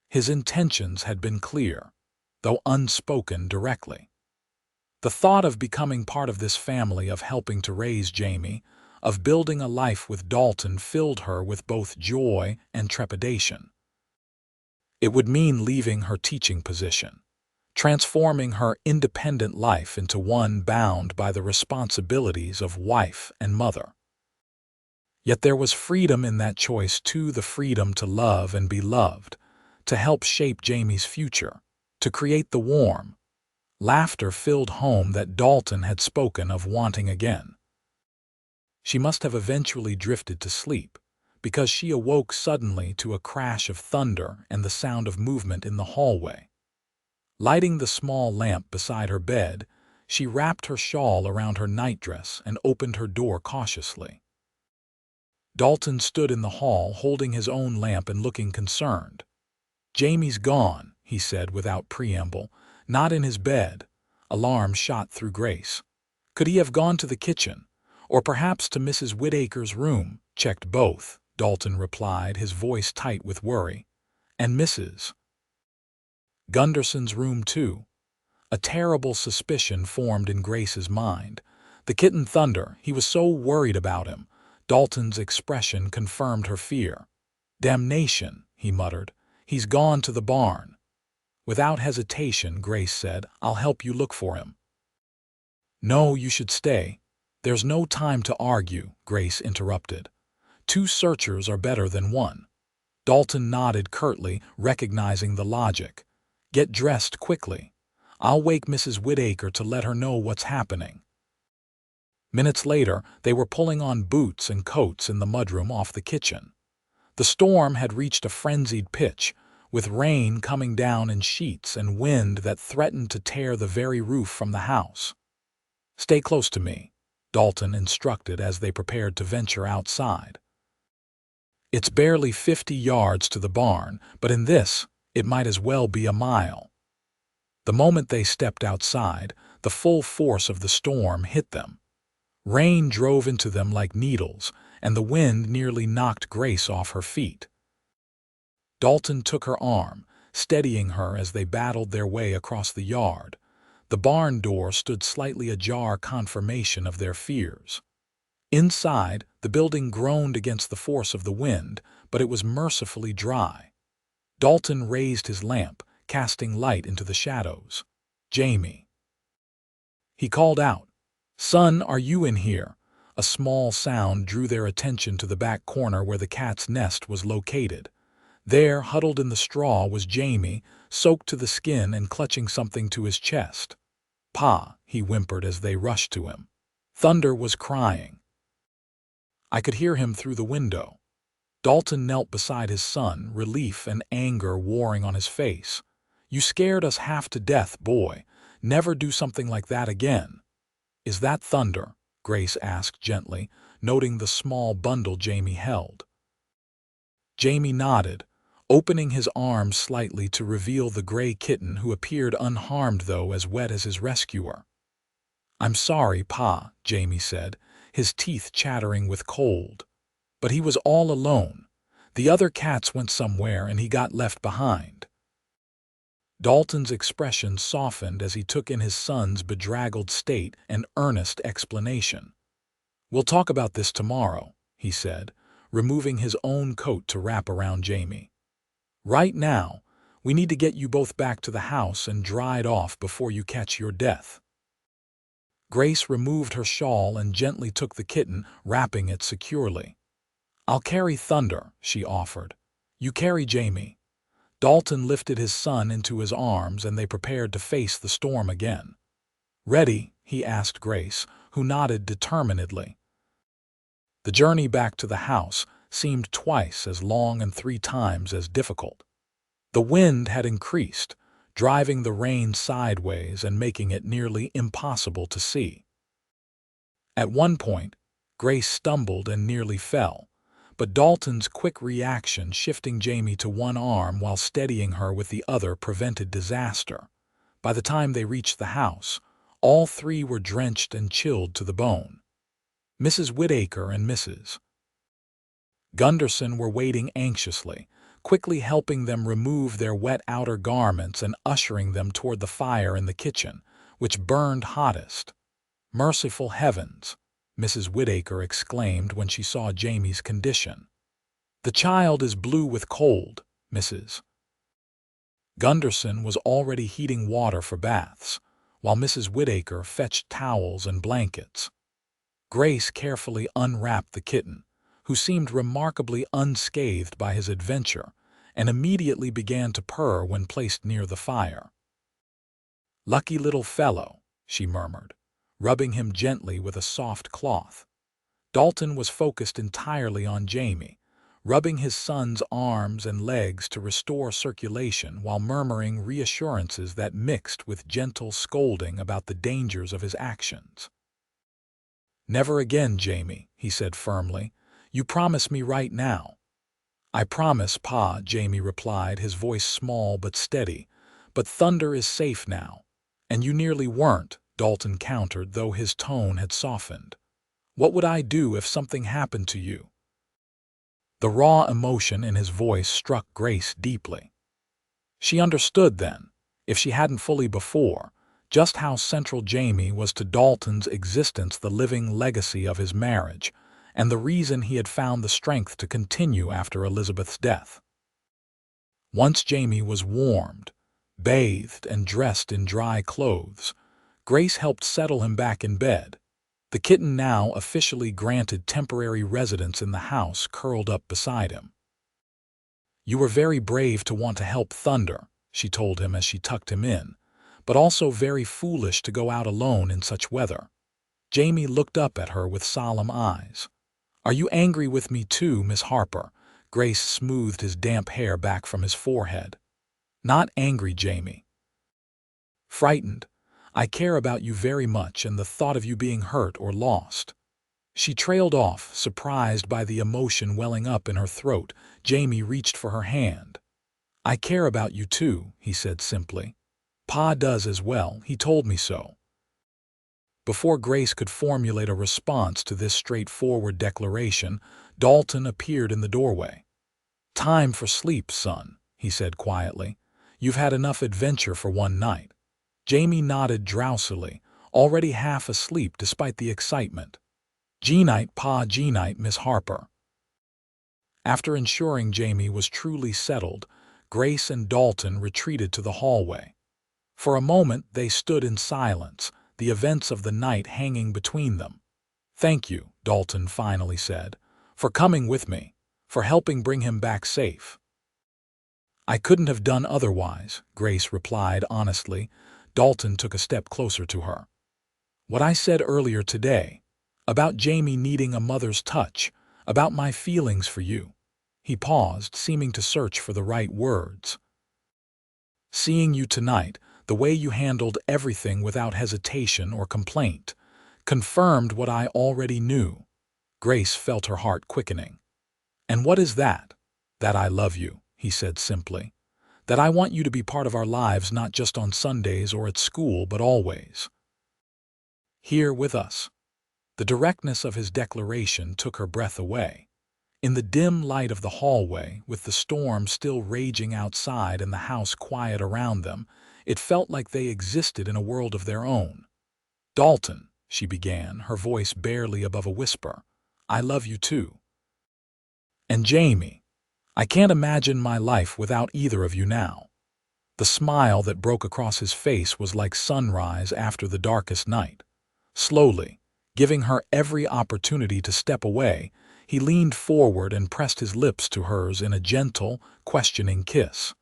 His intentions had been clear, though unspoken directly. The thought of becoming part of this family, of helping to raise Jaime, of building a life with Dalton filled her with both joy and trepidation. It would mean leaving her teaching position, transforming her independent life into one bound by the responsibilities of wife and mother. Yet there was freedom in that choice too, the freedom to love and be loved, to help shape Jaime's future, to create the warm, laughter-filled home that Dalton had spoken of wanting again. She must have eventually drifted to sleep, because she awoke suddenly to a crash of thunder and the sound of movement in the hallway. Lighting the small lamp beside her bed, she wrapped her shawl around her nightdress and opened her door cautiously. Dalton stood in the hall holding his own lamp and looking concerned. "Jaime's gone," he said without preamble. "Not in his bed." Alarm shot through Grace. Could he have gone to the kitchen? Or perhaps to Mrs. Whittaker's room. Checked both, Dalton replied, his voice tight with worry. And Mrs. Gunderson's room too. A terrible suspicion formed in Grace's mind. The kitten Thunder, he was so worried about him. Dalton's expression confirmed her fear. "Damnation," he muttered. "He's gone to the barn." Without hesitation, Grace said, "I'll help you look for him." "No, you should stay." "There's no time to argue," Grace interrupted. "Two searchers are better than one." Dalton nodded curtly, recognizing the logic. "Get dressed quickly. I'll wake Mrs. Whittaker to let her know what's happening." Minutes later, they were pulling on boots and coats in the mudroom off the kitchen. The storm had reached a frenzied pitch, with rain coming down in sheets and wind that threatened to tear the very roof from the house. "Stay close to me," Dalton instructed as they prepared to venture outside. "It's barely 50 yards to the barn, but in this, it might as well be a mile." The moment they stepped outside, the full force of the storm hit them. Rain drove into them like needles, and the wind nearly knocked Grace off her feet. Dalton took her arm, steadying her as they battled their way across the yard. The barn door stood slightly ajar, confirmation of their fears. Inside, the building groaned against the force of the wind, but it was mercifully dry. Dalton raised his lamp, casting light into the shadows. "Jaime." He called out. "Son, are you in here?" A small sound drew their attention to the back corner where the cat's nest was located. There, huddled in the straw, was Jaime, soaked to the skin and clutching something to his chest. "Pa," he whimpered as they rushed to him. Thunder was crying. I could hear him through the window. Dalton knelt beside his son, relief and anger warring on his face. "You scared us half to death, boy. Never do something like that again." "Is that Thunder?" Grace asked gently, noting the small bundle Jaime held. Jaime nodded, opening his arms slightly to reveal the gray kitten, who appeared unharmed though as wet as his rescuer. "I'm sorry, Pa," Jaime said, his teeth chattering with cold. "But he was all alone. The other cats went somewhere and he got left behind." Dalton's expression softened as he took in his son's bedraggled state and earnest explanation. "We'll talk about this tomorrow," he said, removing his own coat to wrap around Jaime. "Right now, we need to get you both back to the house and dried off before you catch your death." Grace removed her shawl and gently took the kitten, wrapping it securely. "I'll carry Thunder," she offered. "You carry Jaime." Dalton lifted his son into his arms and they prepared to face the storm again. "Ready?" he asked Grace, who nodded determinedly. The journey back to the house seemed twice as long and 3 times as difficult. The wind had increased, driving the rain sideways and making it nearly impossible to see. At one point, Grace stumbled and nearly fell, but Dalton's quick reaction, shifting Jaime to one arm while steadying her with the other, prevented disaster. By the time they reached the house, all 3 were drenched and chilled to the bone. Mrs. Whittaker and Mrs. Gunderson were waiting anxiously, quickly helping them remove their wet outer garments and ushering them toward the fire in the kitchen, which burned hottest. "Merciful heavens!" Mrs. Whittaker exclaimed when she saw Jaime's condition. "The child is blue with cold." Mrs. Gunderson was already heating water for baths, while Mrs. Whittaker fetched towels and blankets. Grace carefully unwrapped the kitten, who seemed remarkably unscathed by his adventure, and immediately began to purr when placed near the fire. "Lucky little fellow," she murmured, rubbing him gently with a soft cloth. Dalton was focused entirely on Jaime, rubbing his son's arms and legs to restore circulation while murmuring reassurances that mixed with gentle scolding about the dangers of his actions. "Never again, Jaime," he said firmly. "You promise me right now." "I promise, Pa," Jaime replied, his voice small but steady. "But Thunder is safe now." "And you nearly weren't," Dalton countered, though his tone had softened. What would I do if something happened to you?" The raw emotion in his voice struck Grace deeply. She understood then, if she hadn't fully before, just how central Jaime was to Dalton's existence, the living legacy of his marriage, and the reason he had found the strength to continue after Elizabeth's death. Once Jaime was warmed, bathed, and dressed in dry clothes, Grace helped settle him back in bed. The kitten, now officially granted temporary residence in the house, curled up beside him. "You were very brave to want to help Thunder," she told him as she tucked him in, "but also very foolish to go out alone in such weather." Jaime looked up at her with solemn eyes. "Are you angry with me too, Miss Harper?" Grace smoothed his damp hair back from his forehead. "Not angry, Jaime. Frightened. I care about you very much, and the thought of you being hurt or lost." She trailed off, surprised by the emotion welling up in her throat. Jaime reached for her hand. "I care about you too," he said simply. "Pa does as well, he told me so." Before Grace could formulate a response to this straightforward declaration, Dalton appeared in the doorway. "Time for sleep, son," he said quietly. "You've had enough adventure for one night." Jaime nodded drowsily, already half asleep despite the excitement. "G-night, Pa, G-night, Miss Harper." After ensuring Jaime was truly settled, Grace and Dalton retreated to the hallway. For a moment they stood in silence, the events of the night hanging between them. "Thank you," Dalton finally said, "for coming with me, for helping bring him back safe." "I couldn't have done otherwise," Grace replied honestly. Dalton took a step closer to her. "What I said earlier today, about Jaime needing a mother's touch, about my feelings for you." He paused, seeming to search for the right words. "Seeing you tonight, the way you handled everything without hesitation or complaint, confirmed what I already knew." Grace felt her heart quickening. "And what is that?" "That I love you," he said simply. "That I want you to be part of our lives, not just on Sundays or at school, but always here with us." The directness of his declaration took her breath away. In the dim light of the hallway, with the storm still raging outside and the house quiet around them, it felt like they existed in a world of their own. "Dalton," she began, her voice barely above a whisper, "I love you too. And Jaime, I can't imagine my life without either of you now." The smile that broke across his face was like sunrise after the darkest night. Slowly, giving her every opportunity to step away, he leaned forward and pressed his lips to hers in a gentle, questioning kiss.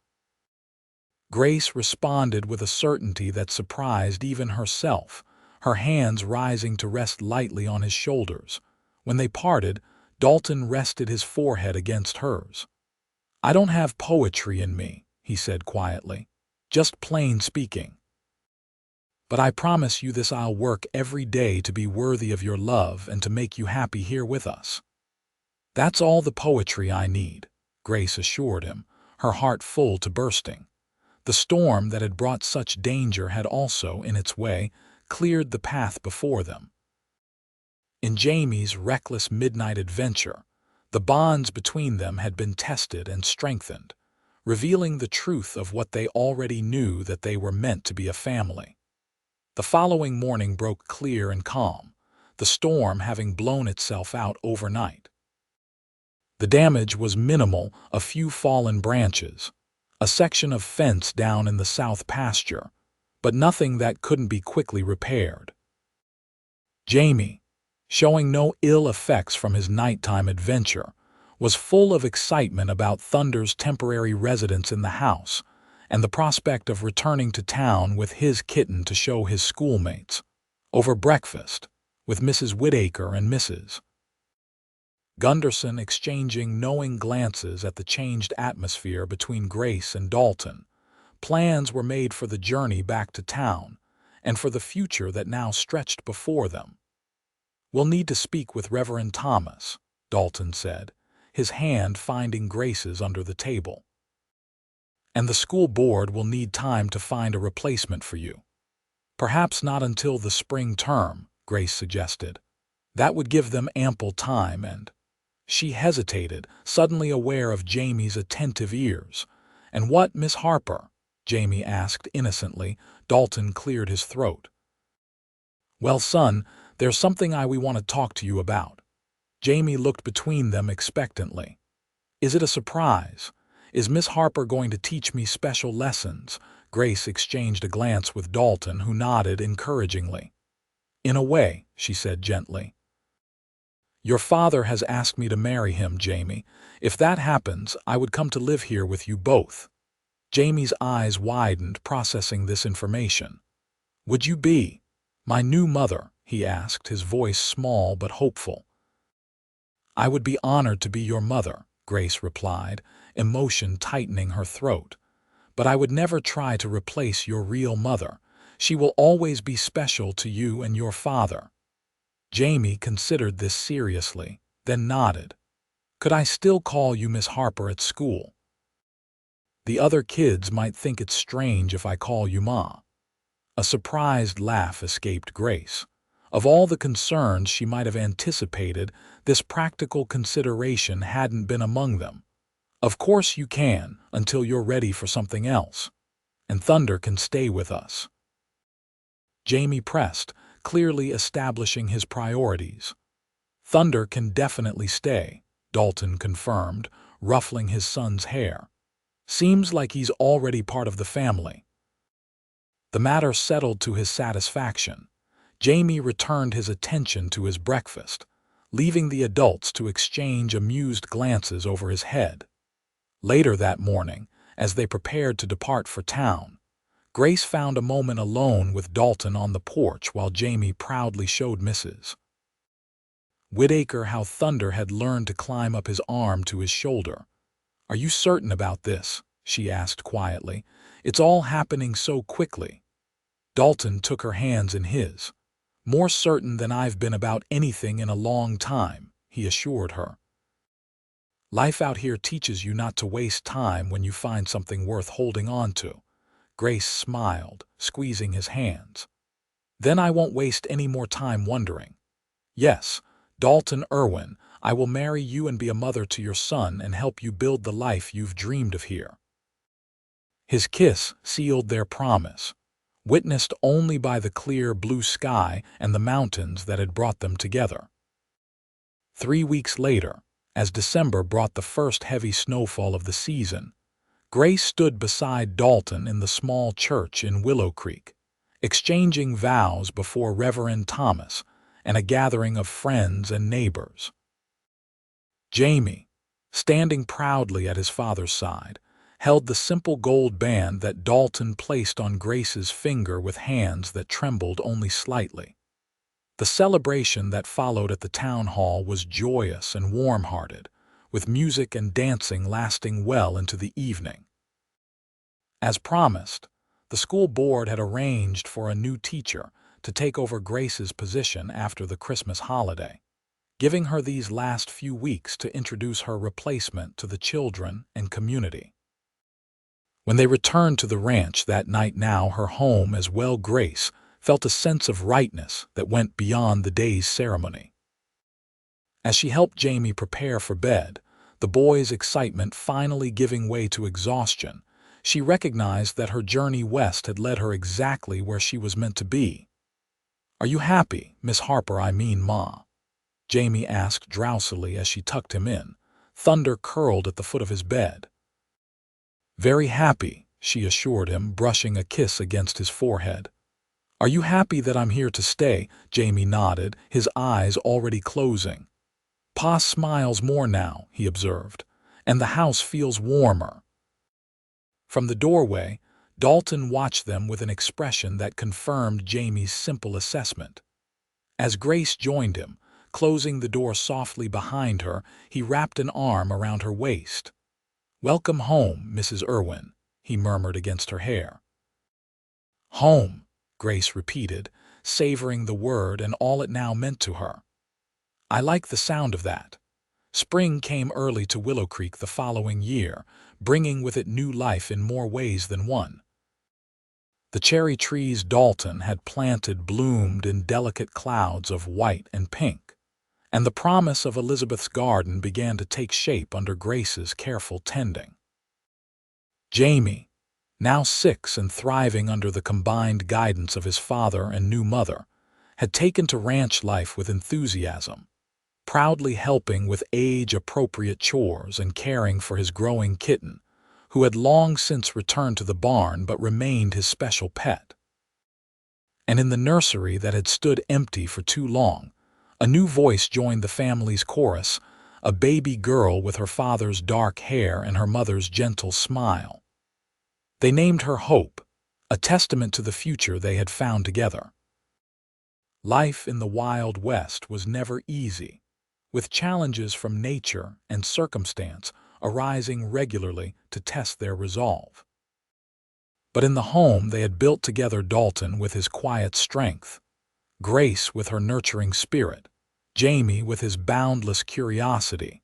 Grace responded with a certainty that surprised even herself, her hands rising to rest lightly on his shoulders. When they parted, Dalton rested his forehead against hers. "I don't have poetry in me," he said quietly, "just plain speaking. But I promise you this: I'll work every day to be worthy of your love and to make you happy here with us." "That's all the poetry I need," Grace assured him, her heart full to bursting. The storm that had brought such danger had also, in its way, cleared the path before them. In Jaime's reckless midnight adventure, the bonds between them had been tested and strengthened, revealing the truth of what they already knew, that they were meant to be a family. The following morning broke clear and calm, the storm having blown itself out overnight. The damage was minimal: a few fallen branches, a section of fence down in the south pasture, but nothing that couldn't be quickly repaired. Jaime, showing no ill effects from his nighttime adventure, was full of excitement about Thunder's temporary residence in the house and the prospect of returning to town with his kitten to show his schoolmates. Over breakfast, with Mrs. Whittaker and Mrs. Gunderson exchanging knowing glances at the changed atmosphere between Grace and Dalton, plans were made for the journey back to town and for the future that now stretched before them. "We'll need to speak with Reverend Thomas," Dalton said, his hand finding Grace's under the table. "And the school board will need time to find a replacement for you." "Perhaps not until the spring term," Grace suggested. That would give them ample time and— She hesitated, suddenly aware of Jaime's attentive ears. "And what, Miss Harper?" Jaime asked innocently. Dalton cleared his throat. "Well, son, there's something we want to talk to you about." Jaime looked between them expectantly. "Is it a surprise? Is Miss Harper going to teach me special lessons?" Grace exchanged a glance with Dalton, who nodded encouragingly. "In a way," she said gently. "Your father has asked me to marry him, Jaime. If that happens, I would come to live here with you both." Jaime's eyes widened, processing this information. "Would you be my new mother?" he asked, his voice small but hopeful. "I would be honored to be your mother," Grace replied, emotion tightening her throat. "But I would never try to replace your real mother. She will always be special to you and your father." Jaime considered this seriously, then nodded. "Could I still call you Miss Harper at school?" "The other kids might think it's strange if I call you Ma." A surprised laugh escaped Grace. Of all the concerns she might have anticipated, this practical consideration hadn't been among them. "Of course you can, until you're ready for something else. And Thunder can stay with us." Jaime pressed, clearly establishing his priorities. "Thunder can definitely stay," Dalton confirmed, ruffling his son's hair. "Seems like he's already part of the family." The matter settled to his satisfaction. Jaime returned his attention to his breakfast, leaving the adults to exchange amused glances over his head. Later that morning, as they prepared to depart for town, Grace found a moment alone with Dalton on the porch while Jaime proudly showed Mrs. Whittaker how Thunder had learned to climb up his arm to his shoulder. "Are you certain about this?" she asked quietly. "It's all happening so quickly." Dalton took her hands in his. "More certain than I've been about anything in a long time," he assured her. "Life out here teaches you not to waste time when you find something worth holding on to." Grace smiled, squeezing his hands. "Then I won't waste any more time wondering. Yes, Dalton Irwin, I will marry you and be a mother to your son and help you build the life you've dreamed of here." His kiss sealed their promise, witnessed only by the clear blue sky and the mountains that had brought them together. 3 weeks later, as December brought the first heavy snowfall of the season, Grace stood beside Dalton in the small church in Willow Creek, exchanging vows before Reverend Thomas and a gathering of friends and neighbors. Jaime, standing proudly at his father's side, held the simple gold band that Dalton placed on Grace's finger with hands that trembled only slightly. The celebration that followed at the town hall was joyous and warm-hearted, with music and dancing lasting well into the evening. As promised, the school board had arranged for a new teacher to take over Grace's position after the Christmas holiday, giving her these last few weeks to introduce her replacement to the children and community. When they returned to the ranch that night, now her home as well, Grace felt a sense of rightness that went beyond the day's ceremony. As she helped Jaime prepare for bed, the boy's excitement finally giving way to exhaustion, she recognized that her journey west had led her exactly where she was meant to be. "Are you happy, Miss Harper, I mean Ma?" Jaime asked drowsily as she tucked him in, Thunder curled at the foot of his bed. "Very happy," she assured him, brushing a kiss against his forehead. "Are you happy that I'm here to stay?" Jaime nodded, his eyes already closing. "Pa smiles more now," he observed, "and the house feels warmer." From the doorway, Dalton watched them with an expression that confirmed Jaime's simple assessment. As Grace joined him, closing the door softly behind her, he wrapped an arm around her waist. "Welcome home, Mrs. Irwin," he murmured against her hair. "Home," Grace repeated, savoring the word and all it now meant to her. "I like the sound of that." Spring came early to Willow Creek the following year, bringing with it new life in more ways than one. The cherry trees Dalton had planted bloomed in delicate clouds of white and pink, and the promise of Elizabeth's garden began to take shape under Grace's careful tending. Jaime, now 6 and thriving under the combined guidance of his father and new mother, had taken to ranch life with enthusiasm, proudly helping with age-appropriate chores and caring for his growing kitten, who had long since returned to the barn but remained his special pet. And in the nursery that had stood empty for too long, a new voice joined the family's chorus, a baby girl with her father's dark hair and her mother's gentle smile. They named her Hope, a testament to the future they had found together. Life in the Wild West was never easy, with challenges from nature and circumstance arising regularly to test their resolve. But in the home they had built together, Dalton with his quiet strength, Grace with her nurturing spirit, Jaime with his boundless curiosity,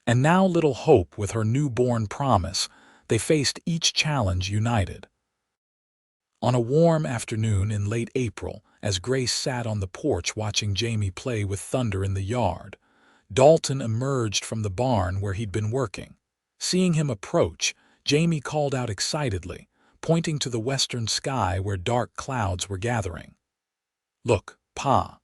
and now little Hope with her newborn promise, they faced each challenge united. On a warm afternoon in late April, as Grace sat on the porch watching Jaime play with Thunder in the yard, Dalton emerged from the barn where he'd been working. Seeing him approach, Jaime called out excitedly, pointing to the western sky where dark clouds were gathering. "Look, Pa.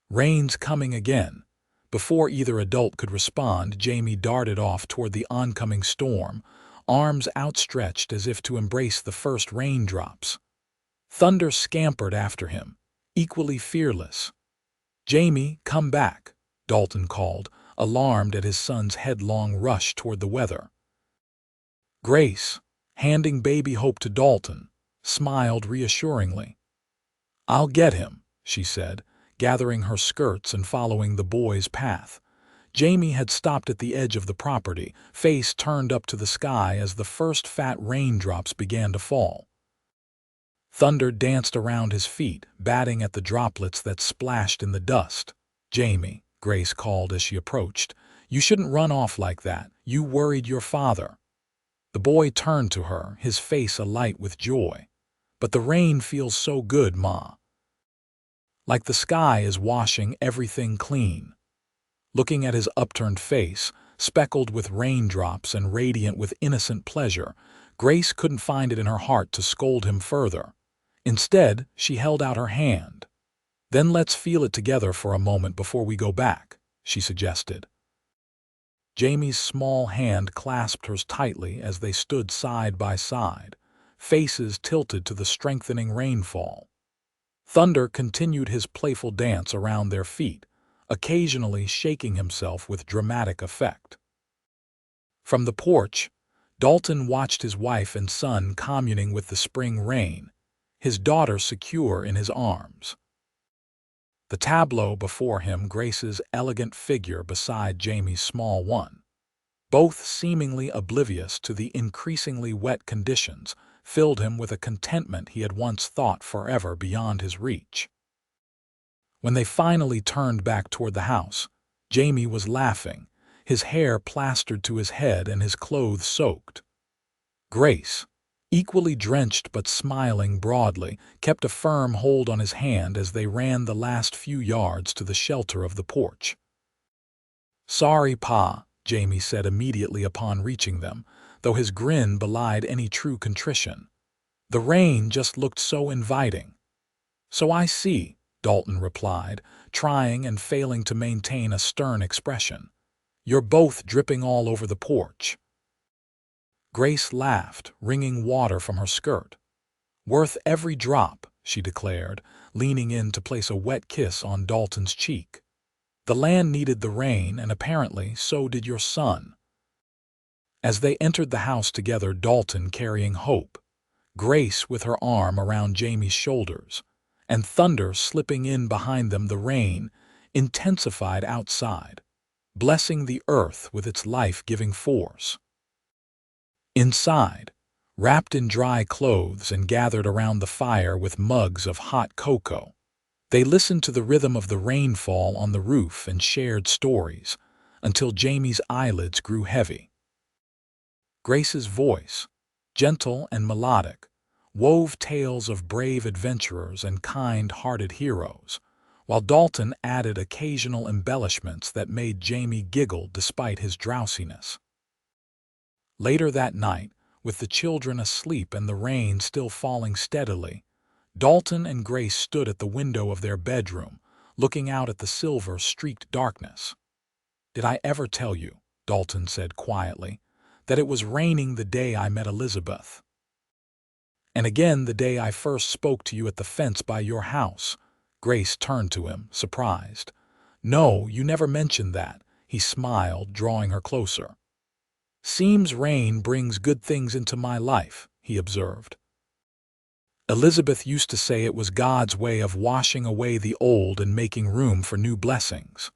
Rain's coming again." Before either adult could respond, Jaime darted off toward the oncoming storm, arms outstretched as if to embrace the first raindrops. Thunder scampered after him, equally fearless. "Jaime, come back," Dalton called, alarmed at his son's headlong rush toward the weather. Grace, handing baby Hope to Dalton, smiled reassuringly. "I'll get him," she said, gathering her skirts and following the boy's path. Jaime had stopped at the edge of the property, face turned up to the sky as the first fat raindrops began to fall. Thunder danced around his feet, batting at the droplets that splashed in the dust. "Jaime," Grace called as she approached, "you shouldn't run off like that. You worried your father." The boy turned to her, his face alight with joy. "But the rain feels so good, Ma. Like the sky is washing everything clean." Looking at his upturned face, speckled with raindrops and radiant with innocent pleasure, Grace couldn't find it in her heart to scold him further. Instead, she held out her hand. "Then let's feel it together for a moment before we go back," she suggested. Jaime's small hand clasped hers tightly as they stood side by side, faces tilted to the strengthening rainfall. Thunder continued his playful dance around their feet, occasionally shaking himself with dramatic effect. From the porch, Dalton watched his wife and son communing with the spring rain, his daughter secure in his arms. The tableau before him, Grace's elegant figure beside Jaime's small one, both seemingly oblivious to the increasingly wet conditions, filled him with a contentment he had once thought forever beyond his reach. When they finally turned back toward the house, Jaime was laughing, his hair plastered to his head and his clothes soaked. Grace, equally drenched but smiling broadly, kept a firm hold on his hand as they ran the last few yards to the shelter of the porch. "Sorry, Pa," Jaime said immediately upon reaching them, though his grin belied any true contrition. "The rain just looked so inviting." "So I see," Dalton replied, trying and failing to maintain a stern expression. "You're both dripping all over the porch." Grace laughed, wringing water from her skirt. "Worth every drop," she declared, leaning in to place a wet kiss on Dalton's cheek. "The land needed the rain, and apparently so did your son." As they entered the house together, Dalton carrying Hope, Grace with her arm around Jaime's shoulders, and Thunder slipping in behind them, the rain intensified outside, blessing the earth with its life-giving force. Inside, wrapped in dry clothes and gathered around the fire with mugs of hot cocoa, they listened to the rhythm of the rainfall on the roof and shared stories until Jaime's eyelids grew heavy. Grace's voice, gentle and melodic, wove tales of brave adventurers and kind-hearted heroes, while Dalton added occasional embellishments that made Jaime giggle despite his drowsiness. Later that night, with the children asleep and the rain still falling steadily, Dalton and Grace stood at the window of their bedroom, looking out at the silver-streaked darkness. "Did I ever tell you," Dalton said quietly, "that it was raining the day I met Elizabeth? And again the day I first spoke to you at the fence by your house." Grace turned to him, surprised. "No, you never mentioned that," he smiled, drawing her closer. "Seems rain brings good things into my life," he observed. "Elizabeth used to say it was God's way of washing away the old and making room for new blessings."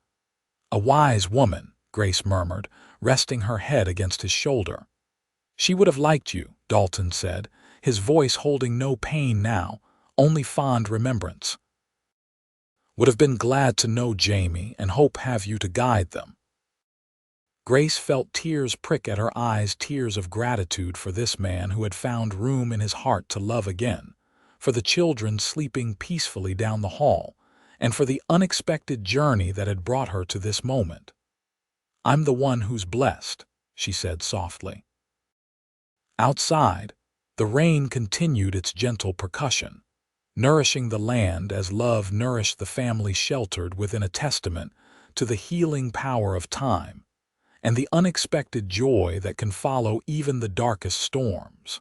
"A wise woman," Grace murmured, resting her head against his shoulder. "She would have liked you," Dalton said, his voice holding no pain now, only fond remembrance. "Would have been glad to know Jaime and hope have you to guide them." Grace felt tears prick at her eyes, tears of gratitude for this man who had found room in his heart to love again, for the children sleeping peacefully down the hall, and for the unexpected journey that had brought her to this moment. "I'm the one who's blessed," she said softly. Outside, the rain continued its gentle percussion, nourishing the land as love nourished the family sheltered within a testament to the healing power of time and the unexpected joy that can follow even the darkest storms.